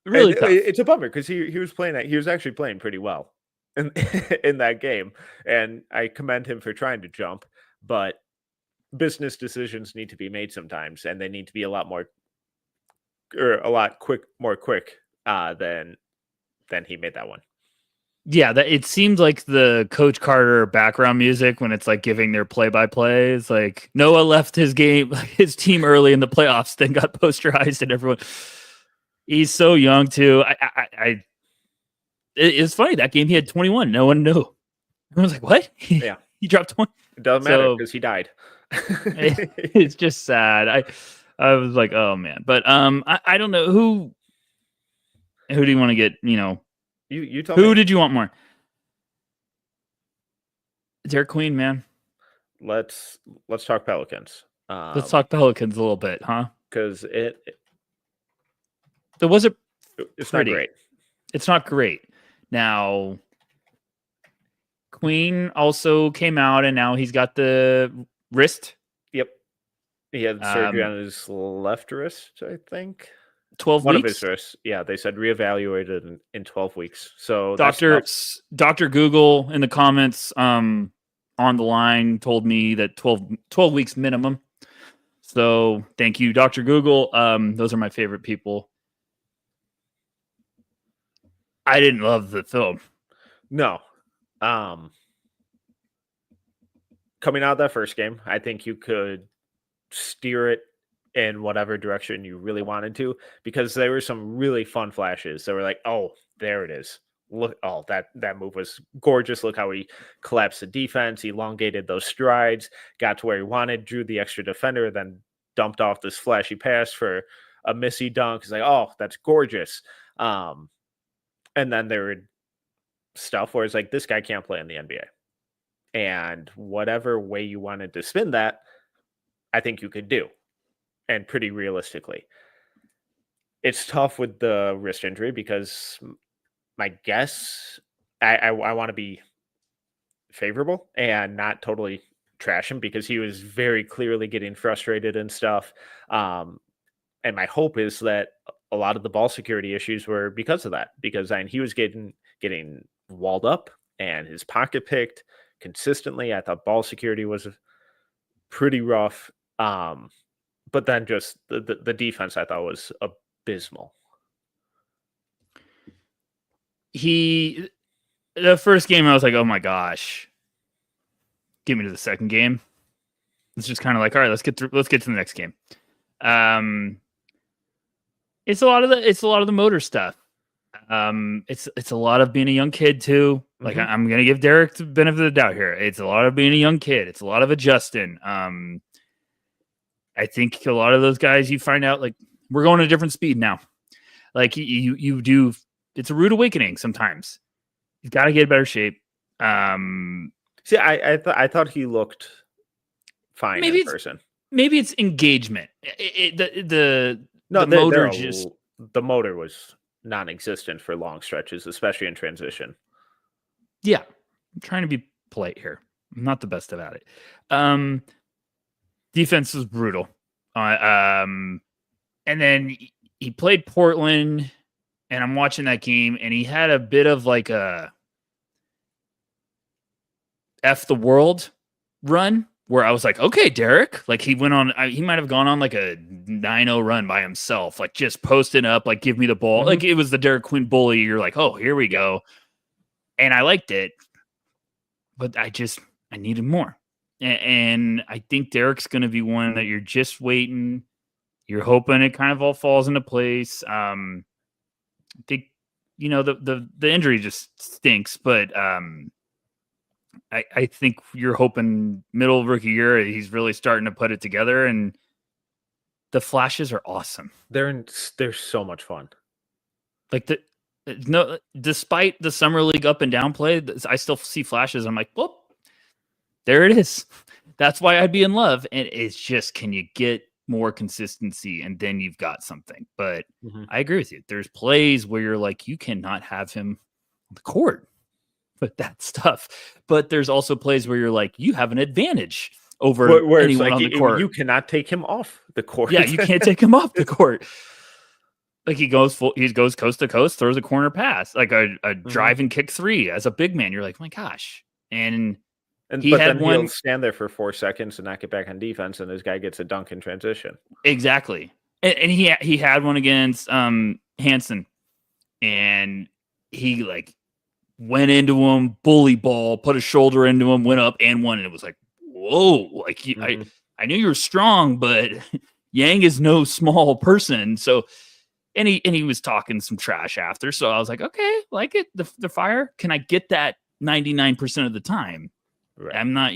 Really tough. It's a bummer because he was actually playing pretty well in that game, and I commend him for trying to jump, but business decisions need to be made sometimes, and they need to be more quick than he made that one. Yeah, it seemed like the Coach Carter background music when it's like giving their play-by-play. It's like Noah left his team early in the playoffs, then got posterized, and everyone. He's so young too. It's funny that game he had 21. No one knew. I was like, "What?" Yeah, he dropped 20. It doesn't matter because he died. It's just sad. I was like, "Oh man," but I don't know who do you want to get? You tell who me. did you want more? Derek Queen, man. Let's talk Pelicans. Let's talk Pelicans a little bit, huh? Because it's not great. It's not great. Now, Queen also came out, and now he's got the wrist. Yep. He had surgery on his left wrist, I think. 12 One weeks? of his wrists. Yeah, they said reevaluated in 12 weeks. So Dr. Google in the comments on the line told me that 12 weeks minimum. So thank you, Dr. Google. Those are my favorite people. I didn't love the film. No. Coming out of that first game, I think you could steer it in whatever direction you really wanted to, because there were some really fun flashes. They were like, oh, there it is. Look, oh, that move was gorgeous. Look how he collapsed the defense, elongated those strides, got to where he wanted, drew the extra defender, then dumped off this flashy pass for a missy dunk. It's like, oh, that's gorgeous. And then there were stuff where it's like, this guy can't play in the NBA. And whatever way you wanted to spin that, I think you could do. And pretty realistically. It's tough with the wrist injury because my guess, I want to be favorable and not totally trash him because he was very clearly getting frustrated and stuff. And my hope is that a lot of the ball security issues were because of that, because he was getting walled up and his pocket picked consistently. I thought ball security was pretty rough. But then just the defense I thought was abysmal. The first game I was like, oh my gosh, get me to the second game. It's just kind of like, all right, let's get to the next game. It's a lot of the motor stuff. It's a lot of being a young kid too. Like I'm gonna give Derik the benefit of the doubt here. It's a lot of being a young kid. It's a lot of adjusting. I think a lot of those guys, you find out like we're going at a different speed now. Like you do. It's a rude awakening sometimes. You've got to get in better shape. See, I thought he looked fine in person. Maybe it's engagement. The motor was non-existent for long stretches, especially in transition. Yeah, I'm trying to be polite here. I'm not the best about it. Defense was brutal. And then he played Portland, and I'm watching that game, and he had a bit of like a F the world run where I was like, okay, Derik, like he might have gone on like a 9-0 run by himself, like just posting up, like give me the ball. Like it was the Derik Quinn bully. You're like, oh, here we go. And I liked it, but I needed more. And I think Derik's going to be one that you're just waiting. You're hoping it kind of all falls into place. I think, the injury just stinks, but I think you're hoping middle of rookie year, he's really starting to put it together, and the flashes are awesome. They're so much fun. Like despite the summer league up and down play, I still see flashes. I'm like, well, there it is. That's why I'd be in love. And it's just, can you get more consistency? And then you've got something. But I agree with you. There's plays where you're like, you cannot have him on the court with that stuff. But there's also plays where you're like, you have an advantage over anyone on the court. You cannot take him off the court. Yeah, you can't take him off the court. Like he goes coast to coast, throws a corner pass, like a drive and kick three as a big man. You're like, oh my gosh. And he'll stand there for 4 seconds and not get back on defense, and this guy gets a dunk in transition. Exactly. And he had one against Hansen, and he like went into him, bully ball, put a shoulder into him, went up and won. And it was like, whoa, like I knew you were strong, but Yang is no small person. So and he was talking some trash after. So I was like, okay, like it, the fire. Can I get that 99% of the time? Right. I'm not,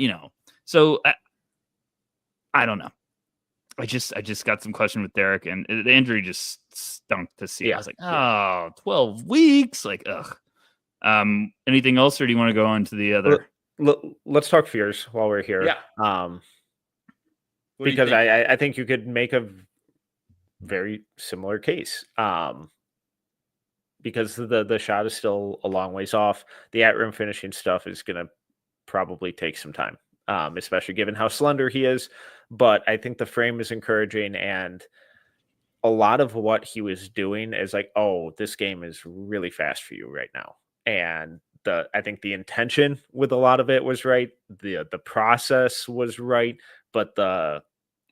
so I don't know. I just got some question with Derik, and the injury just stunk to see. Yeah. I was like, 12 weeks. Like, ugh. Anything else, or do you want to go on to the other? Let's talk fears while we're here. Yeah. Because I think you could make a very similar case. Because the shot is still a long ways off. The at-rim finishing stuff is going to probably take some time, especially given how slender he is. But I think the frame is encouraging, and a lot of what he was doing is like, oh, this game is really fast for you right now. And I think the intention with a lot of it was right. The process was right, but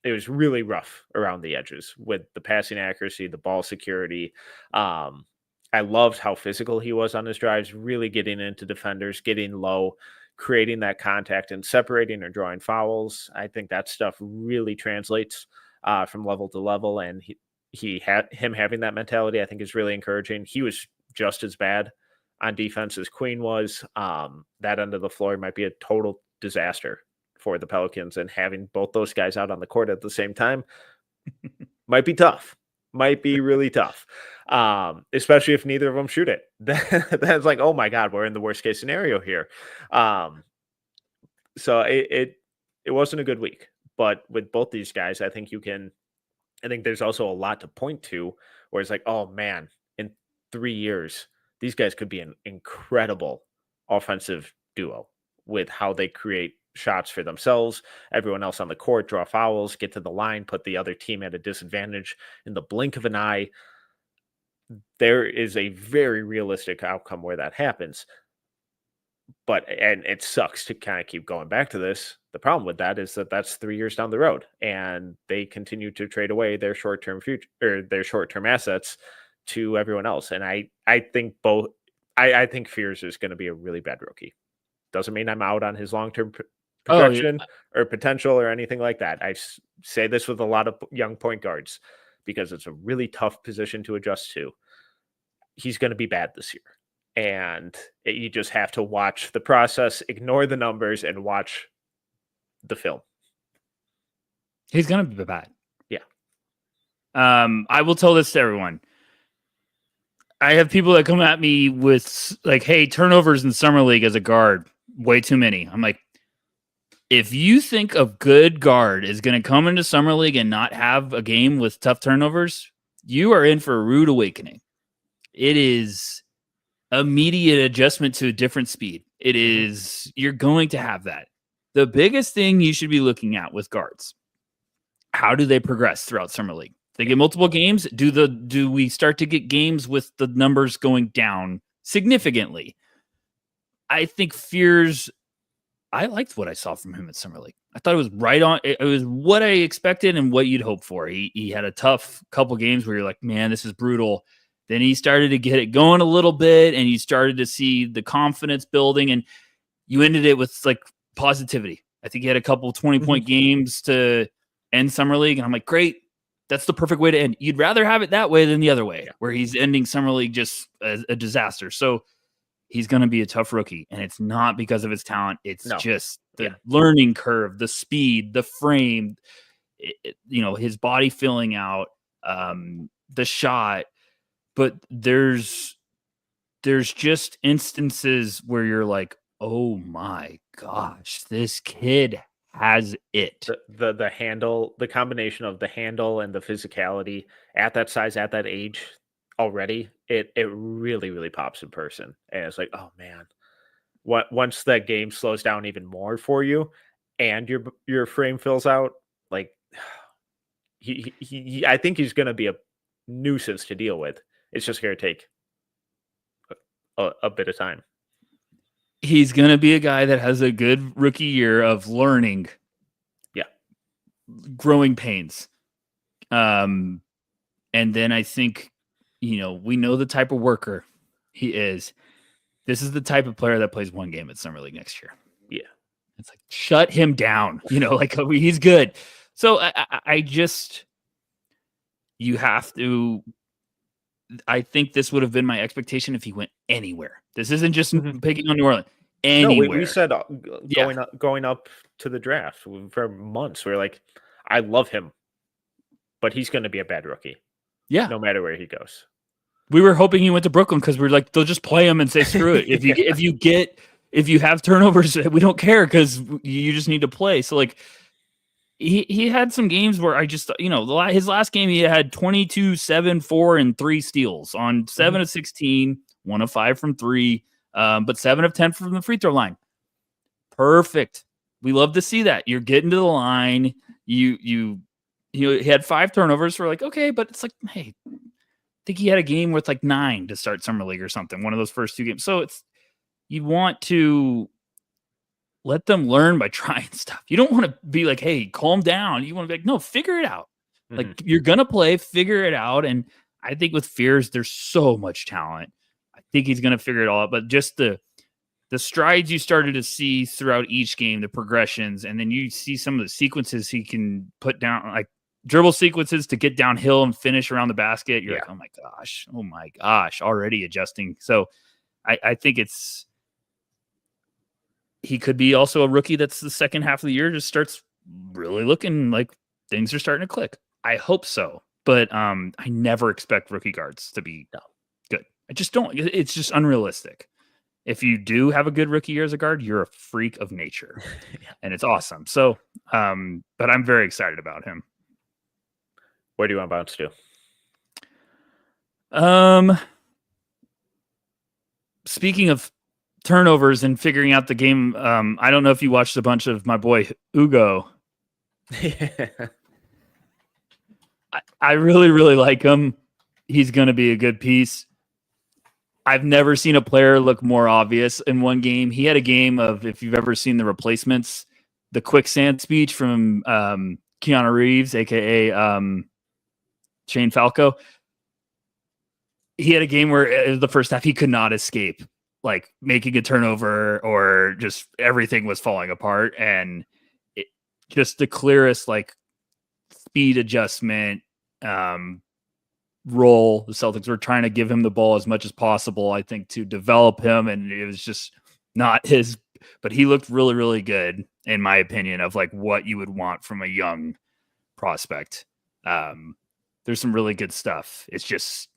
it was really rough around the edges with the passing accuracy, the ball security. I loved how physical he was on his drives, really getting into defenders, getting low, creating that contact and separating or drawing fouls. I think that stuff really translates from level to level. And him having that mentality, I think, is really encouraging. He was just as bad on defense as Queen was. That end of the floor might be a total disaster for the Pelicans, and having both those guys out on the court at the same time might be tough. Might be really tough, especially if neither of them shoot it. That's like, oh my God, we're in the worst case scenario here. So it wasn't a good week, but with both these guys, I think there's also a lot to point to where it's like, oh man, in 3 years, these guys could be an incredible offensive duo with how they create shots for themselves, everyone else on the court draw fouls, get to the line, put the other team at a disadvantage in the blink of an eye. There is a very realistic outcome where that happens. And it sucks to kind of keep going back to this. The problem with that is that that's 3 years down the road, and they continue to trade away their short-term future or their short-term assets to everyone else. And I think I think Fears is going to be a really bad rookie. Doesn't mean I'm out on his long-term projection or potential or anything like that. I say this with a lot of young point guards because it's a really tough position to adjust to. He's going to be bad this year. And you just have to watch the process, ignore the numbers, and watch the film. He's going to be bad. Yeah. I will tell this to everyone. I have people that come at me with like, hey, turnovers in Summer League as a guard, way too many. I'm like, if you think a good guard is going to come into Summer League and not have a game with tough turnovers, you are in for a rude awakening. It is immediate adjustment to a different speed. It is, you're going to have that. The biggest thing you should be looking at with guards, how do they progress throughout Summer League? They get multiple games. Do we start to get games with the numbers going down significantly? I think Fears, I liked what I saw from him at Summer League. I thought it was right on. It was what I expected and what you'd hope for. He had a tough couple games where you're like, man, this is brutal. Then he started to get it going a little bit, and you started to see the confidence building, and you ended it with like positivity. I think he had a couple 20-point games to end Summer League, and I'm like, great. That's the perfect way to end. You'd rather have it that way than the other way, where he's ending Summer League just as a disaster. So he's going to be a tough rookie, and it's not because of his talent. It's just the learning curve, the speed, the frame, his body filling out, the shot. But there's just instances where you're like, oh my gosh, this kid has it. The handle, the combination of the handle and the physicality at that size, at that age already, it really, really pops in person. And it's like, oh man, once that game slows down even more for you and your frame fills out, like I think he's going to be a nuisance to deal with. It's just going to take a bit of time. He's going to be a guy that has a good rookie year of learning. Yeah. Growing pains. And then I think, we know the type of worker he is. This is the type of player that plays one game at Summer League next year. Yeah. It's like, shut him down. He's good. So I just, you have to, I think this would have been my expectation if he went anywhere. This isn't just picking on New Orleans. Anywhere. No, we said going up to the draft for months. We're like, I love him, but he's going to be a bad rookie. Yeah, no matter where he goes. We were hoping he went to Brooklyn because we're like, they'll just play him and say screw it. If you have turnovers, we don't care because you just need to play. So like. He had some games where I just, his last game, he had 22, 7, 4, and 3 steals on 7 of 16, 1 of 5 from 3, but 7 of 10 from the free throw line. Perfect. We love to see that. You're getting to the line. He had 5 turnovers. We're like, okay, but it's like, hey, I think he had a game with like 9 to start Summer League or something, one of those first 2 games. So you want to let them learn by trying stuff. You don't want to be like, hey, calm down. You want to be like, no, figure it out. Like you're going to play, figure it out. And I think with Fears, there's so much talent. I think he's going to figure it all out. But just the strides you started to see throughout each game, the progressions, and then you see some of the sequences he can put down, like dribble sequences to get downhill and finish around the basket. You're like, oh my gosh, already adjusting. So I think he could be also a rookie that's the second half of the year just starts really looking like things are starting to click. I hope so. But I never expect rookie guards to be good. I just don't. It's just unrealistic. If you do have a good rookie year as a guard, you're a freak of nature. And it's awesome. So, but I'm very excited about him. Where do you want to bounce to? Speaking of turnovers and figuring out the game. I don't know if you watched a bunch of my boy Hugo. I really, really like him. He's going to be a good piece. I've never seen a player look more obvious in one game. He had a game of, if you've ever seen The Replacements, the quicksand speech from Keanu Reeves, a.k.a. Shane Falco. He had a game where the first half he could not escape, like making a turnover or just everything was falling apart. And just the clearest, like, speed adjustment, role. The Celtics were trying to give him the ball as much as possible, I think, to develop him. And it was just not his, but he looked really, really good, in my opinion, of like what you would want from a young prospect. There's some really good stuff. It's just,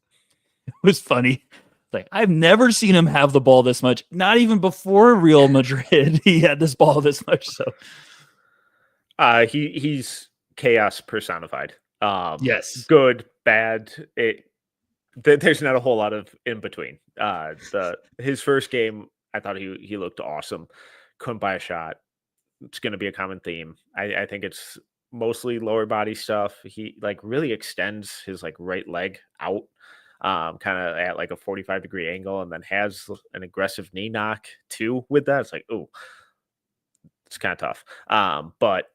it was funny. Like, I've never seen him have the ball this much. Not even before Real Madrid, he had this ball this much. So, he's chaos personified. Yes, good, bad. There's not a whole lot of in between. His first game, I thought he looked awesome. Couldn't buy a shot. It's going to be a common theme. I think it's mostly lower body stuff. He like really extends his like right leg out, kind of at like a 45-degree angle, and then has an aggressive knee knock too with that. It's like, oh, it's kind of tough. But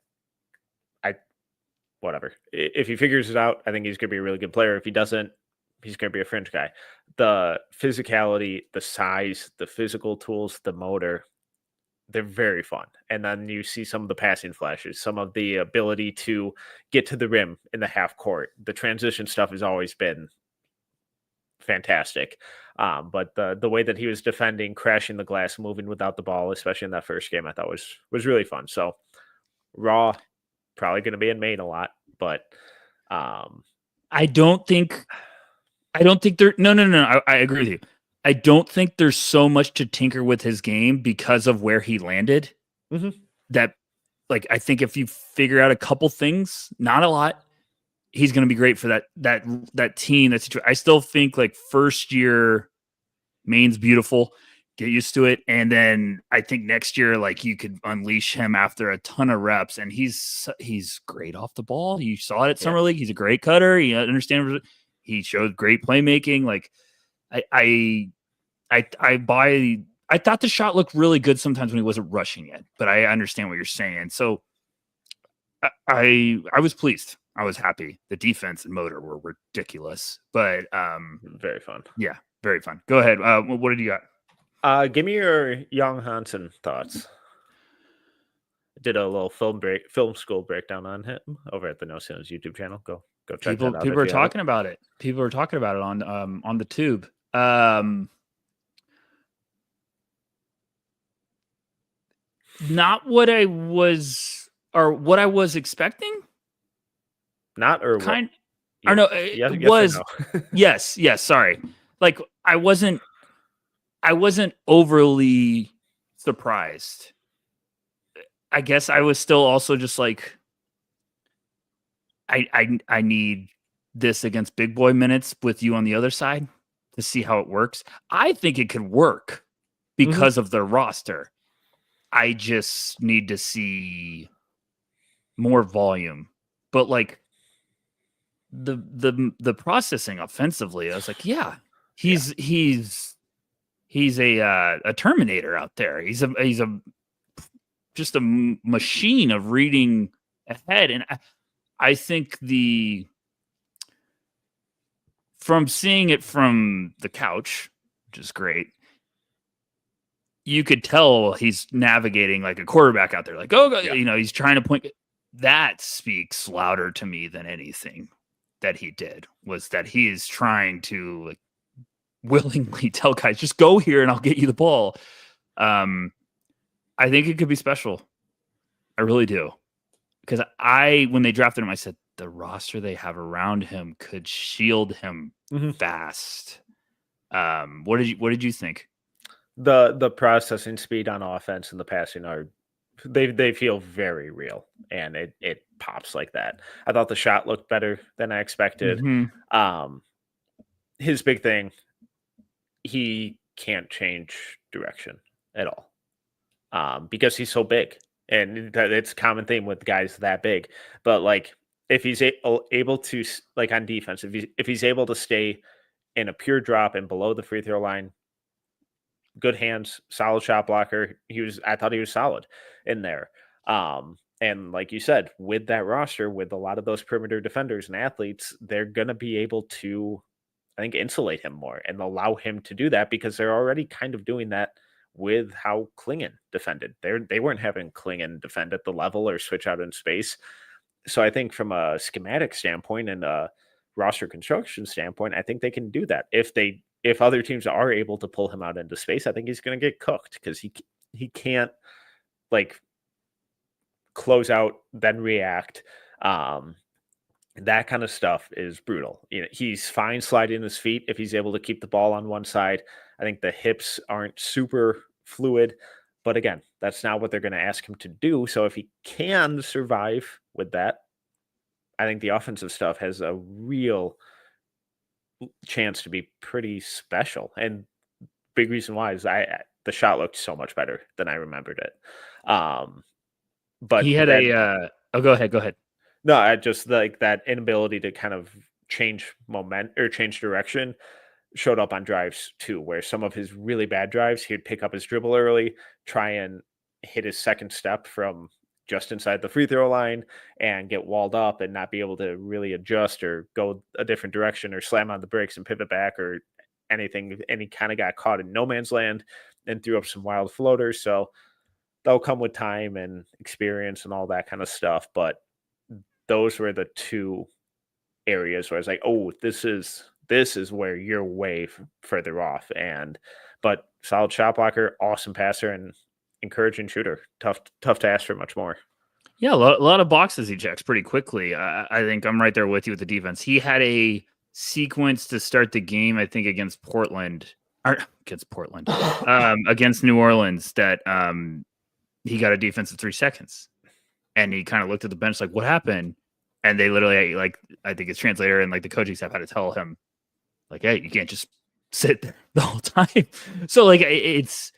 whatever. If he figures it out, I think he's going to be a really good player. If he doesn't, he's going to be a fringe guy. The physicality, the size, the physical tools, the motor, they're very fun. And then you see some of the passing flashes, some of the ability to get to the rim in the half court. The transition stuff has always been fantastic. But the way that he was defending, crashing the glass, moving without the ball, especially in that first game, I thought was really fun. So Raw, probably going to be in Maine a lot, but I don't think there. No. I agree with you. I don't think there's so much to tinker with his game because of where he landed. Mm-hmm. That, like, I think if you figure out a couple things, not a lot, he's going to be great for that team. I still think like first year, Maine's beautiful. Get used to it. And then I think next year, like, you could unleash him after a ton of reps, and he's great off the ball. You saw it at Summer League. He's a great cutter. He understands. He showed great playmaking. Like, I buy. I thought the shot looked really good sometimes when he wasn't rushing it, but I understand what you're saying. So I was pleased. I was happy. The defense and motor were ridiculous, but very fun. Yeah, very fun. Go ahead. What did you got? Give me your young Hansen thoughts. Did a little film school breakdown on him over at the No Ceilings YouTube channel. Go check that out. People are talking about it. People are talking about it on the tube. Not what I was expecting. Not or kind. What? Or no, it was. No? yes. Sorry. Like, I wasn't overly surprised. I guess I was still also just like, I need this against big boy minutes with you on the other side to see how it works. I think it could work because of their roster. I just need to see more volume. But like the processing offensively, I was like, yeah, he's a Terminator out there. He's just a machine of reading ahead. And I think from seeing it from the couch, which is great, you could tell he's navigating like a quarterback out there. Like, go, he's trying to point. That speaks louder to me than anything that he did, was that he is trying to, like, willingly tell guys, just go here and I'll get you the ball. I think it could be special. I really do. Because when they drafted him, I said the roster they have around him could shield him fast. What did you think? The processing speed on offense and the passing are they feel very real, and it pops like that. I thought the shot looked better than I expected. His big thing, he can't change direction. at all, because he's so big. And it's a common theme with guys that big. But like, if he's able to, like on defense, if he's able to stay in a pure drop and below the free throw line, good hands, solid shot blocker. I thought he was solid in there. And like you said, with that roster, with a lot of those perimeter defenders and athletes, they're going to be able to, I think, insulate him more and allow him to do that, because they're already kind of doing that with how Klingon defended. They weren't having Klingon defend at the level or switch out in space. So I think from a schematic standpoint and a roster construction standpoint, I think they can do that. If other teams are able to pull him out into space, I think he's going to get cooked, because he can't like close out, then react. That kind of stuff is brutal. He's fine sliding his feet if he's able to keep the ball on one side. I think the hips aren't super fluid, but again, that's not what they're going to ask him to do. So if he can survive with that, I think the offensive stuff has a real chance to be pretty special. And big reason why is the shot looked so much better than I remembered it. But he had go ahead. No, I just like that inability to kind of change or change direction showed up on drives too, where some of his really bad drives, he'd pick up his dribble early, try and hit his second step from just inside the free throw line and get walled up and not be able to really adjust or go a different direction or slam on the brakes and pivot back or anything. And he kind of got caught in no man's land and threw up some wild floaters. So that'll come with time and experience and all that kind of stuff. But those were the two areas where I was like, oh, this is where you're way further off. But solid shot blocker, awesome passer, and encouraging shooter. Tough to ask for much more. Yeah, a lot of boxes he checks pretty quickly. I think I'm right there with you with the defense. He had a sequence to start the game, I think, against New Orleans, that he got a defensive 3 seconds. And he kind of looked at the bench like, what happened? And they literally, like, I think his translator and like the coaching staff had to tell him, like, hey, you can't just sit there the whole time. So like, there's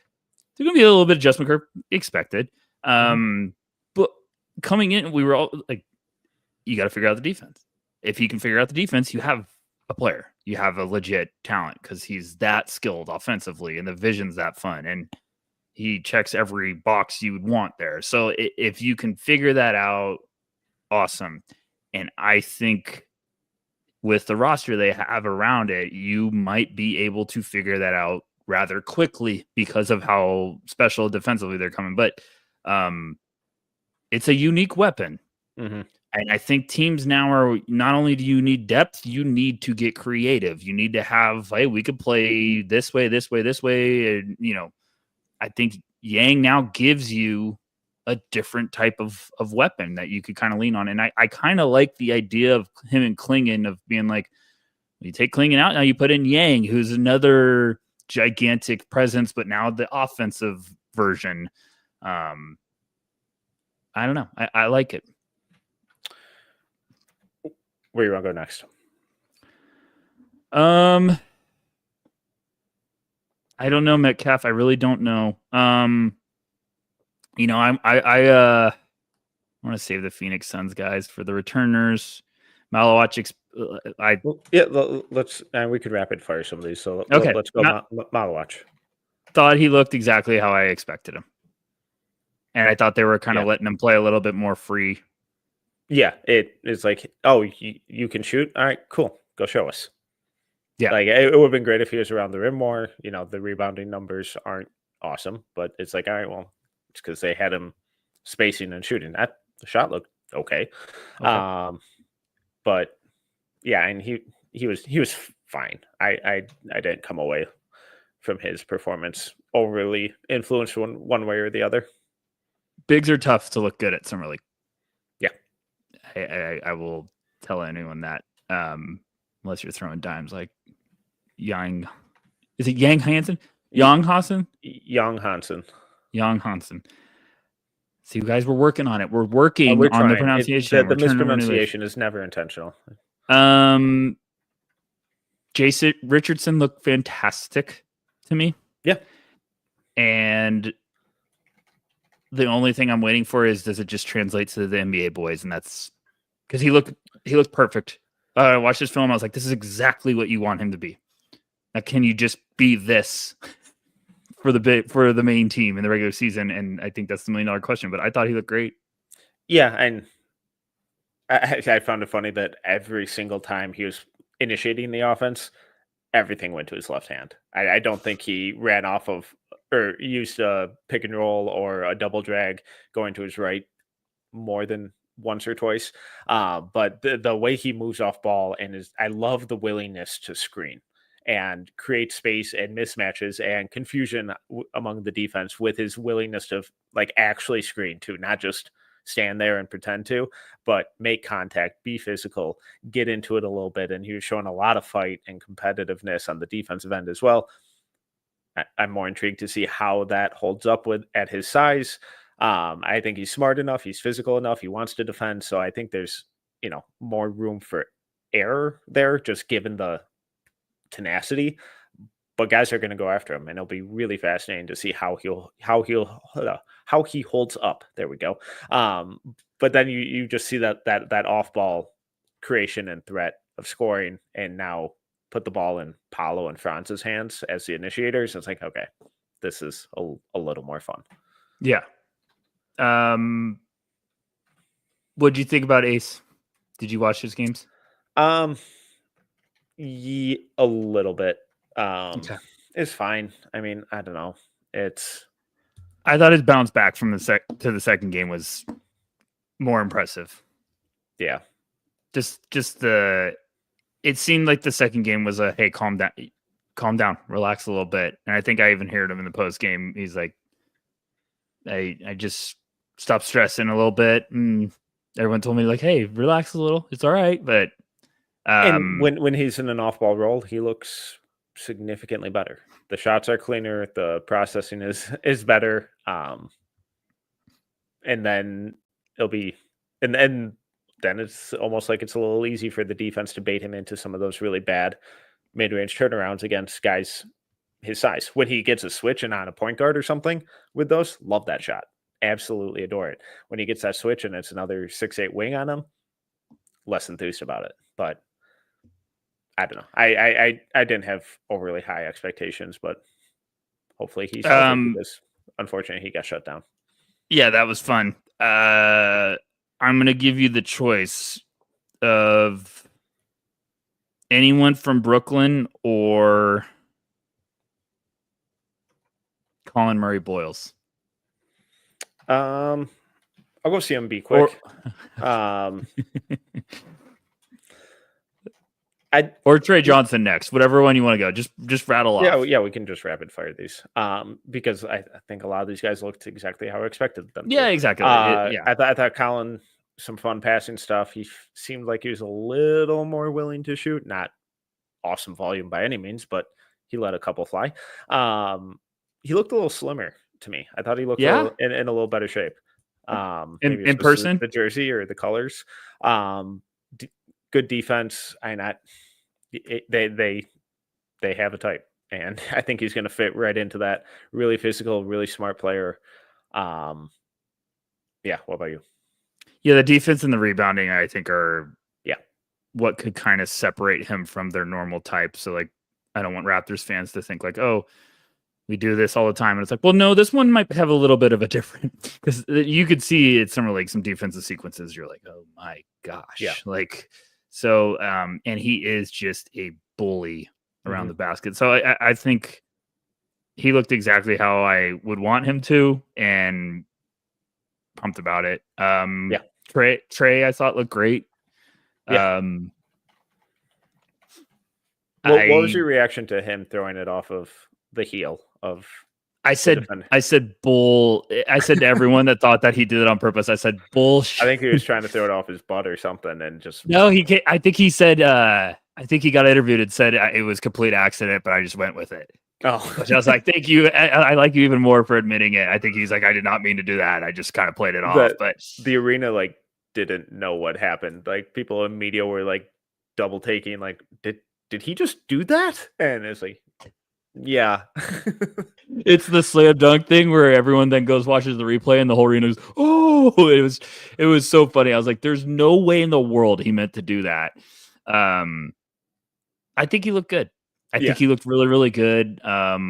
going to be a little bit of adjustment curve expected. But coming in, we were all like, you got to figure out the defense. If you can figure out the defense, you have a player. You have a legit talent, because he's that skilled offensively and the vision's that fun. And he checks every box you would want there. So if you can figure that out, awesome. And I think with the roster they have around it, you might be able to figure that out rather quickly because of how special defensively they're coming. But it's a unique weapon. Mm-hmm. And I think teams now are, not only do you need depth, you need to get creative. You need to have, hey, we could play this way. And, I think Yang now gives you a different type of weapon that you could kind of lean on. And I kind of like the idea of him and Klingon of being like, you take Klingon out, now you put in Yang, who's another gigantic presence, but now the offensive version. I don't know. I like it. Where you want to go next? I don't know, Metcalf. I really don't know. I want to save the Phoenix Suns guys for the returners. Maluach. Let's we could rapid fire some of these. So okay, let's go. Maluach. Thought he looked exactly how I expected him, and I thought they were kind of letting him play a little bit more free. Yeah, it's like, oh, you can shoot. All right, cool. Go show us. Yeah, like it would have been great if he was around the rim more. The rebounding numbers aren't awesome, but it's like, all right, well, it's because they had him spacing and shooting. The shot looked okay. But yeah, and he was fine. I didn't come away from his performance overly influenced one way or the other. Bigs are tough to look good at summer league. Yeah, I will tell anyone that. Unless you're throwing dimes like Yang. Is it Yang Hansen? Yang Hansen? Yang Hansen. Yang Hansen. See, you guys, we're working on it. We're working on the pronunciation. The mispronunciation is never intentional. Jase Richardson looked fantastic to me. Yeah. And the only thing I'm waiting for is, does it just translate to the NBA boys? And that's because he looked perfect. I watched this film. I was like, this is exactly what you want him to be. Now, can you just be this for the main team in the regular season? And I think that's the $1 million question, but I thought he looked great. Yeah. And I found it funny that every single time he was initiating the offense, everything went to his left hand. I don't think he ran off of or used a pick and roll or a double drag going to his right more than once or twice. But the way he moves off ball I love the willingness to screen and create space and mismatches and confusion among the defense with his willingness to like actually screen too, not just stand there and pretend to, but make contact, be physical, get into it a little bit. And he was showing a lot of fight and competitiveness on the defensive end as well. I'm more intrigued to see how that holds up at his size. I think he's smart enough. He's physical enough. He wants to defend. So I think there's, more room for error there, just given the tenacity. But guys are going to go after him, and it'll be really fascinating to see how he holds up. There we go. But then you just see that off ball creation and threat of scoring, and now put the ball in Paolo and Franz's hands as the initiators. It's like, okay, this is a little more fun. Yeah. What did you think about Ace? Did you watch his games? A little bit. Okay. It's fine. I mean, I don't know. I thought his bounce back from the second game was more impressive. Yeah. It seemed like the second game was hey, calm down, relax a little bit. And I think I even heard him in the post game. He's like, I just stopped stressing a little bit. And everyone told me like, hey, relax a little. It's all right. But and when he's in an off ball role, he looks significantly better. The shots are cleaner. The processing is better. And then it'll be, and then it's almost like it's a little easy for the defense to bait him into some of those really bad mid-range turnarounds against guys his size. When he gets a switch and on a point guard or something with those, love that shot. Absolutely adore it. When he gets that switch and it's another 6'8" wing on him, less enthused about it. But I don't know. I didn't have overly high expectations, but hopefully he's healthy because unfortunately he got shut down. Yeah, that was fun. I'm going to give you the choice of anyone from Brooklyn or Collin Murray-Boyles. I'll go see him be quick. Or Tre Johnson next, whatever one you want to go. Just rattle off. Yeah, we can just rapid fire these. Because I think a lot of these guys looked exactly how I expected them to. Yeah, exactly. I thought Collin, some fun passing stuff. He seemed like he was a little more willing to shoot. Not awesome volume by any means, but he let a couple fly. He looked a little slimmer to me. I thought he looked in a little better shape. In person, the jersey or the colors. Good defense. They have a type, and I think he's going to fit right into that. Really physical, really smart player. Yeah. What about you? Yeah, the defense and the rebounding, I think, are what could kind of separate him from their normal type. So, like, I don't want Raptors fans to think like, oh, we do this all the time, and it's like, well, no, this one might have a little bit of a different, because you could see it's some defensive sequences. You're like, oh my gosh, like. So, and he is just a bully around the basket. So I think he looked exactly how I would want him to, and pumped about it. Tre, I thought looked great. Yeah. What was your reaction to him throwing it off of the heel of? I said bull. I said to everyone that thought that he did it on purpose, I said bullshit. I think he was trying to throw it off his butt or something, and just no. I think he said. I think he got interviewed and said it was complete accident, but I just went with it. Oh, which I was like, thank you. I like you even more for admitting it. I think he's like, I did not mean to do that. I just kind of played it off. But the arena didn't know what happened. Like, people in media were like double taking. Like, did he just do that? And it's like, yeah. It's the slam dunk thing where everyone then goes watches the replay and the whole arena goes, oh, it was so funny. I was like, there's no way in the world he meant to do that. I think he looked good. I think he looked really, really good. That's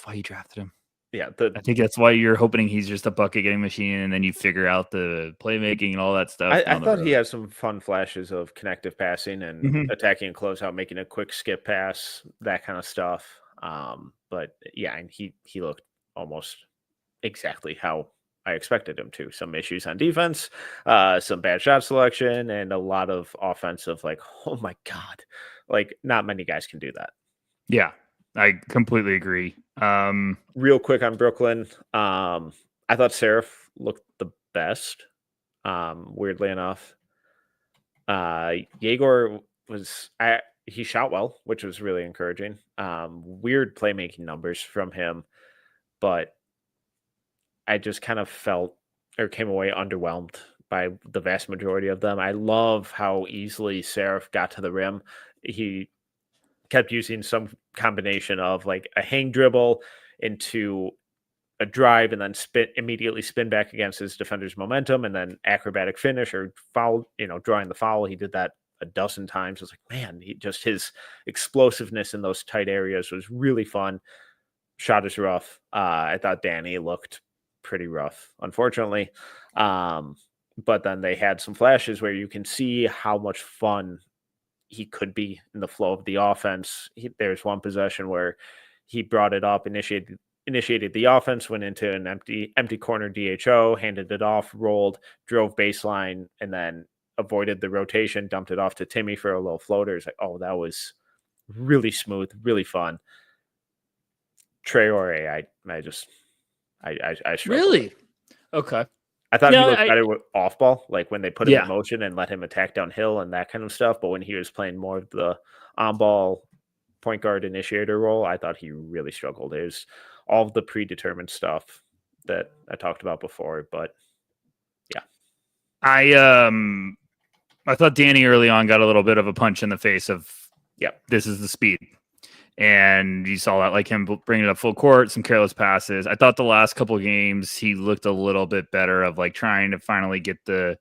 why you drafted him. Yeah, I think that's why you're hoping he's just a bucket getting machine, and then you figure out the playmaking and all that stuff. I thought he had some fun flashes of connective passing and attacking and closeout, making a quick skip pass, that kind of stuff. But yeah, and he looked almost exactly how I expected him to. Some issues on defense, some bad shot selection, and a lot of offensive. Like, oh my god, like not many guys can do that. Yeah, I completely agree. Real quick on Brooklyn, I thought Saraf looked the best. Weirdly enough, Egor he shot well, which was really encouraging. Weird playmaking numbers from him, but I just kind of felt or came away underwhelmed by the vast majority of them. I love how easily Saraf got to the rim. He kept using some combination of like a hang dribble into a drive and then immediately spin back against his defender's momentum and then acrobatic finish or foul, drawing the foul. He did that a dozen times. I was like, man, his explosiveness in those tight areas was really fun. Shot is rough. I thought Danny looked pretty rough, unfortunately. But then they had some flashes where you can see how much fun he could be in the flow of the offense. There's one possession where he brought it up, initiated the offense, went into an empty corner DHO, handed it off, rolled, drove baseline, and then avoided the rotation, dumped it off to Timmy for a little floater. It's like, oh, that was really smooth, really fun. Traore, I struggled. Really? Okay. I thought he looked better with off ball, like when they put him in motion and let him attack downhill and that kind of stuff. But when he was playing more of the on ball point guard initiator role, I thought he really struggled. There's all of the predetermined stuff that I talked about before, but yeah. I thought Danny early on got a little bit of a punch in the face of, this is the speed. And you saw that, like him bringing it up full court, some careless passes. I thought the last couple of games he looked a little bit better of like trying to finally get the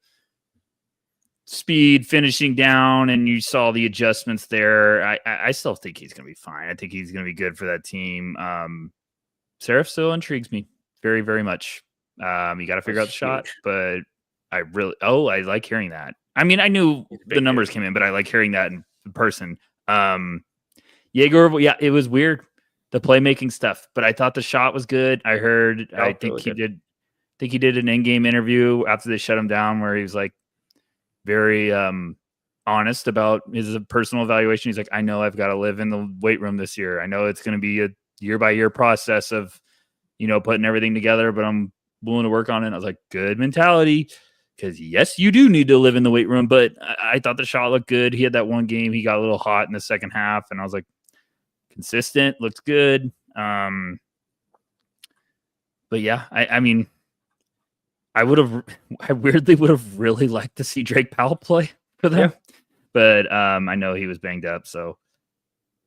speed finishing down, and you saw the adjustments there. I still think he's going to be fine. I think he's going to be good for that team. Saraf still intrigues me very, very much. You got to figure out the shot, but I like hearing that. I mean, I knew the numbers came in, but I like hearing that in person. Egor, it was weird, the playmaking stuff, but I thought the shot was good. I think he did an in-game interview after they shut him down where he was like very honest about his personal evaluation. He's like, I know I've got to live in the weight room this year. I know it's going to be a year-by-year process of, putting everything together, but I'm willing to work on it. I was like, good mentality. Because, yes, you do need to live in the weight room, but I thought the shot looked good. He had that one game. He got a little hot in the second half, and I was like, consistent, looked good. But, yeah, I mean, I weirdly would have really liked to see Drake Powell play for them. Yeah. But I know he was banged up, so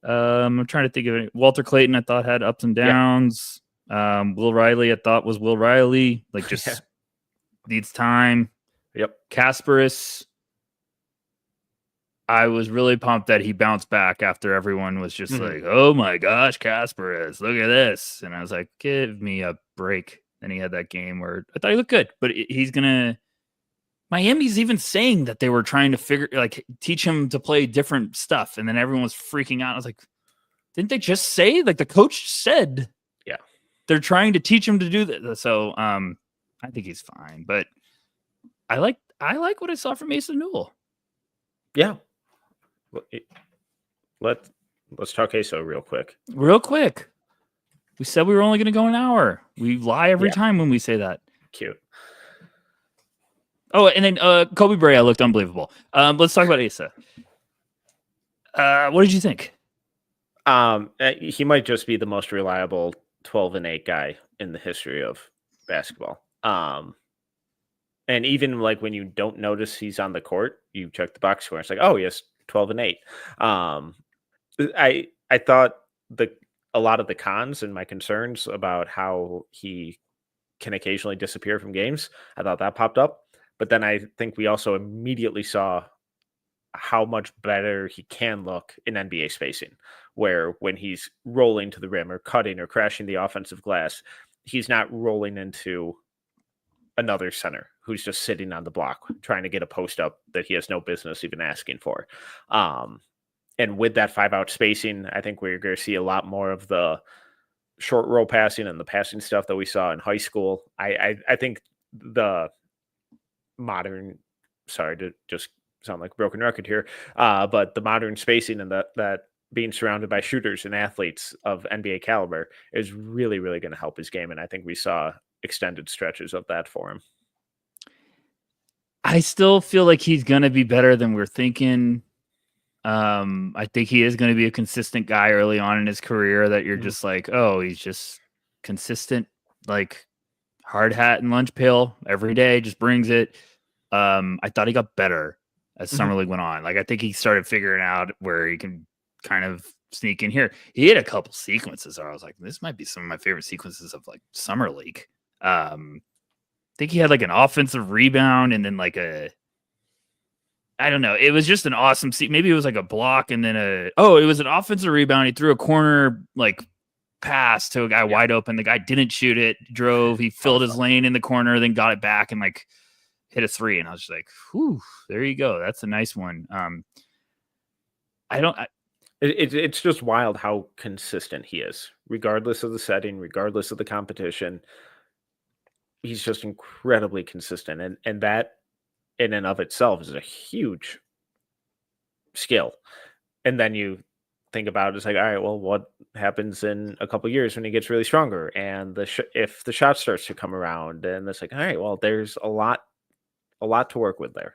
I'm trying to think of it. Walter Clayton, I thought, had ups and downs. Yeah. Will Riley, I thought, was Will Riley. Like, just needs time. Yep. Kasparis, I was really pumped that he bounced back after everyone was just like, oh my gosh, Kasparis, look at this. And I was like, give me a break. And he had that game where I thought he looked good, but he's going to, Miami's even saying that they were trying to teach him to play different stuff. And then everyone was freaking out. I was like, didn't they just say, like the coach said, they're trying to teach him to do that. So, I think he's fine, but I like what I saw from Asa Newell. Yeah. Let's talk Asa real quick. Real quick. We said we were only going to go an hour. We lie every time when we say that. Cute. Oh, and then Kobe Bryant looked unbelievable. Let's talk about Asa. What did you think? He might just be the most reliable 12-8 guy in the history of basketball. And even like when you don't notice he's on the court, you check the box score. It's like, oh, yes, 12-8. I thought a lot of the cons and my concerns about how he can occasionally disappear from games. I thought that popped up. But then I think we also immediately saw how much better he can look in NBA spacing, where when he's rolling to the rim or cutting or crashing the offensive glass, he's not rolling into another center who's just sitting on the block trying to get a post up that he has no business even asking for. And with that 5-out spacing, I think we're going to see a lot more of the short roll passing and the passing stuff that we saw in high school. I think the modern, sorry to just sound like a broken record here, but the modern spacing and that being surrounded by shooters and athletes of NBA caliber is really, really going to help his game. And I think we saw extended stretches of that for him. I still feel like he's going to be better than we're thinking. I think he is going to be a consistent guy early on in his career that you're just like, oh, he's just consistent, like hard hat and lunch pail every day, just brings it. I thought he got better as Summer League went on. Like, I think he started figuring out where he can kind of sneak in here. He had a couple sequences where I was like, this might be some of my favorite sequences of like Summer League. I think he had like an offensive rebound and then like I don't know. It was just an awesome maybe it was like a block and then it was an offensive rebound. He threw a corner like pass to a guy wide open. The guy didn't shoot it, drove, he filled his lane in the corner, then got it back and like hit a 3. And I was just like, whew, there you go. That's a nice one. It's just wild how consistent he is, regardless of the setting, regardless of the competition. He's just incredibly consistent. And that in and of itself is a huge skill. And then you think about it, it's like, all right, well, what happens in a couple of years when he gets really stronger? And if the shot starts to come around, and it's like, all right, well, there's a lot to work with there.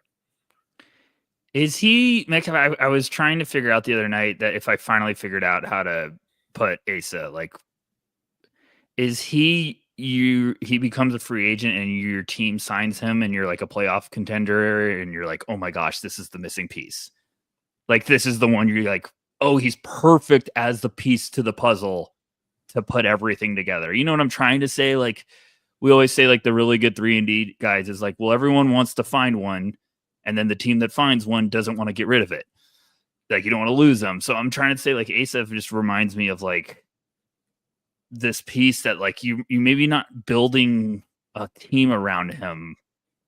Is he, Metcalf? I was trying to figure out the other night that if I finally figured out how to put Asa, like, is he becomes a free agent and your team signs him and you're like a playoff contender and you're like, oh my gosh, this is the missing piece. Like, this is the one you're like, oh, he's perfect as the piece to the puzzle to put everything together. You know what I'm trying to say? Like, we always say like the really good 3-and-D guys is like, well, everyone wants to find one. And then the team that finds one doesn't want to get rid of it. Like, you don't want to lose them. So I'm trying to say like Asa just reminds me of like this piece that like you maybe not building a team around him,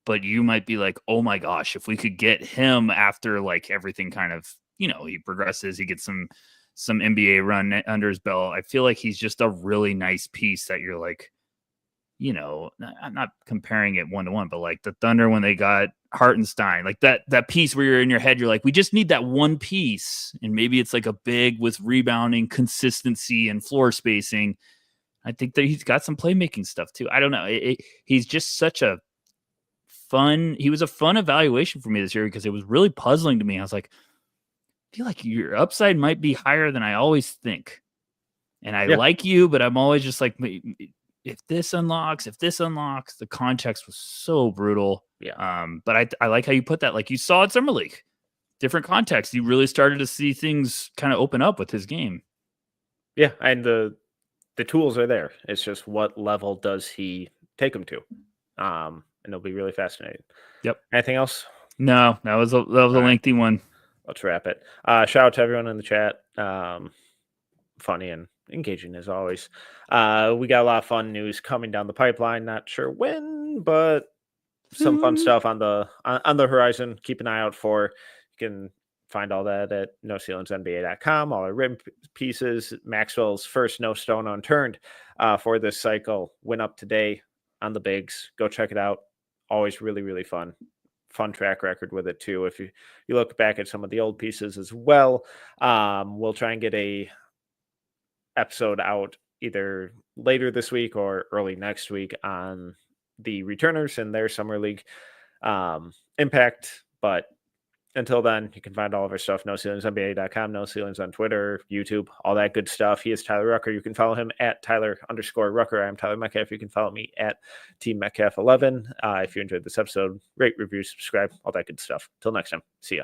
but you might be like, oh my gosh, if we could get him after like everything kind of, you know, he progresses, he gets some NBA run under his belt. I feel like he's just a really nice piece that you're like, you know, I'm not comparing it 1-to-1, but like the Thunder when they got Hartenstein, like that piece where you're in your head, you're like, we just need that one piece. And maybe it's like a big with rebounding, consistency, and floor spacing. I think that he's got some playmaking stuff too. I don't know. He's just such a he was a fun evaluation for me this year because it was really puzzling to me. I was like, I feel like your upside might be higher than I always think. And I like you, but I'm always just like, if this unlocks, the context was so brutal. Yeah. But I like how you put that. Like you saw at Summer League, different context. You really started to see things kind of open up with his game. Yeah. And the tools are there. It's just what level does he take them to? And it'll be really fascinating. Yep. Anything else? No, that was a lengthy one. Let's wrap it. Shout out to everyone in the chat. Funny and engaging as always. We got a lot of fun news coming down the pipeline. Not sure when, but some fun stuff on the horizon. Keep an eye out for. You can find all that at NoCeilingsNBA.com. All our written pieces. Maxwell's first no stone unturned for this cycle went up today on the bigs. Go check it out. Always really, really fun track record with it too. If you look back at some of the old pieces as well, we'll try and get a episode out either later this week or early next week on the returners and their summer league impact. But until then, you can find all of our stuff, NoCeilingsNBA.com, No Ceilings on Twitter, YouTube, all that good stuff. He is Tyler Rucker. You can follow him at Tyler_Rucker. I'm Tyler Metcalf. You can follow me at Team Metcalf11. If you enjoyed this episode, rate, review, subscribe, all that good stuff. Till next time, see ya.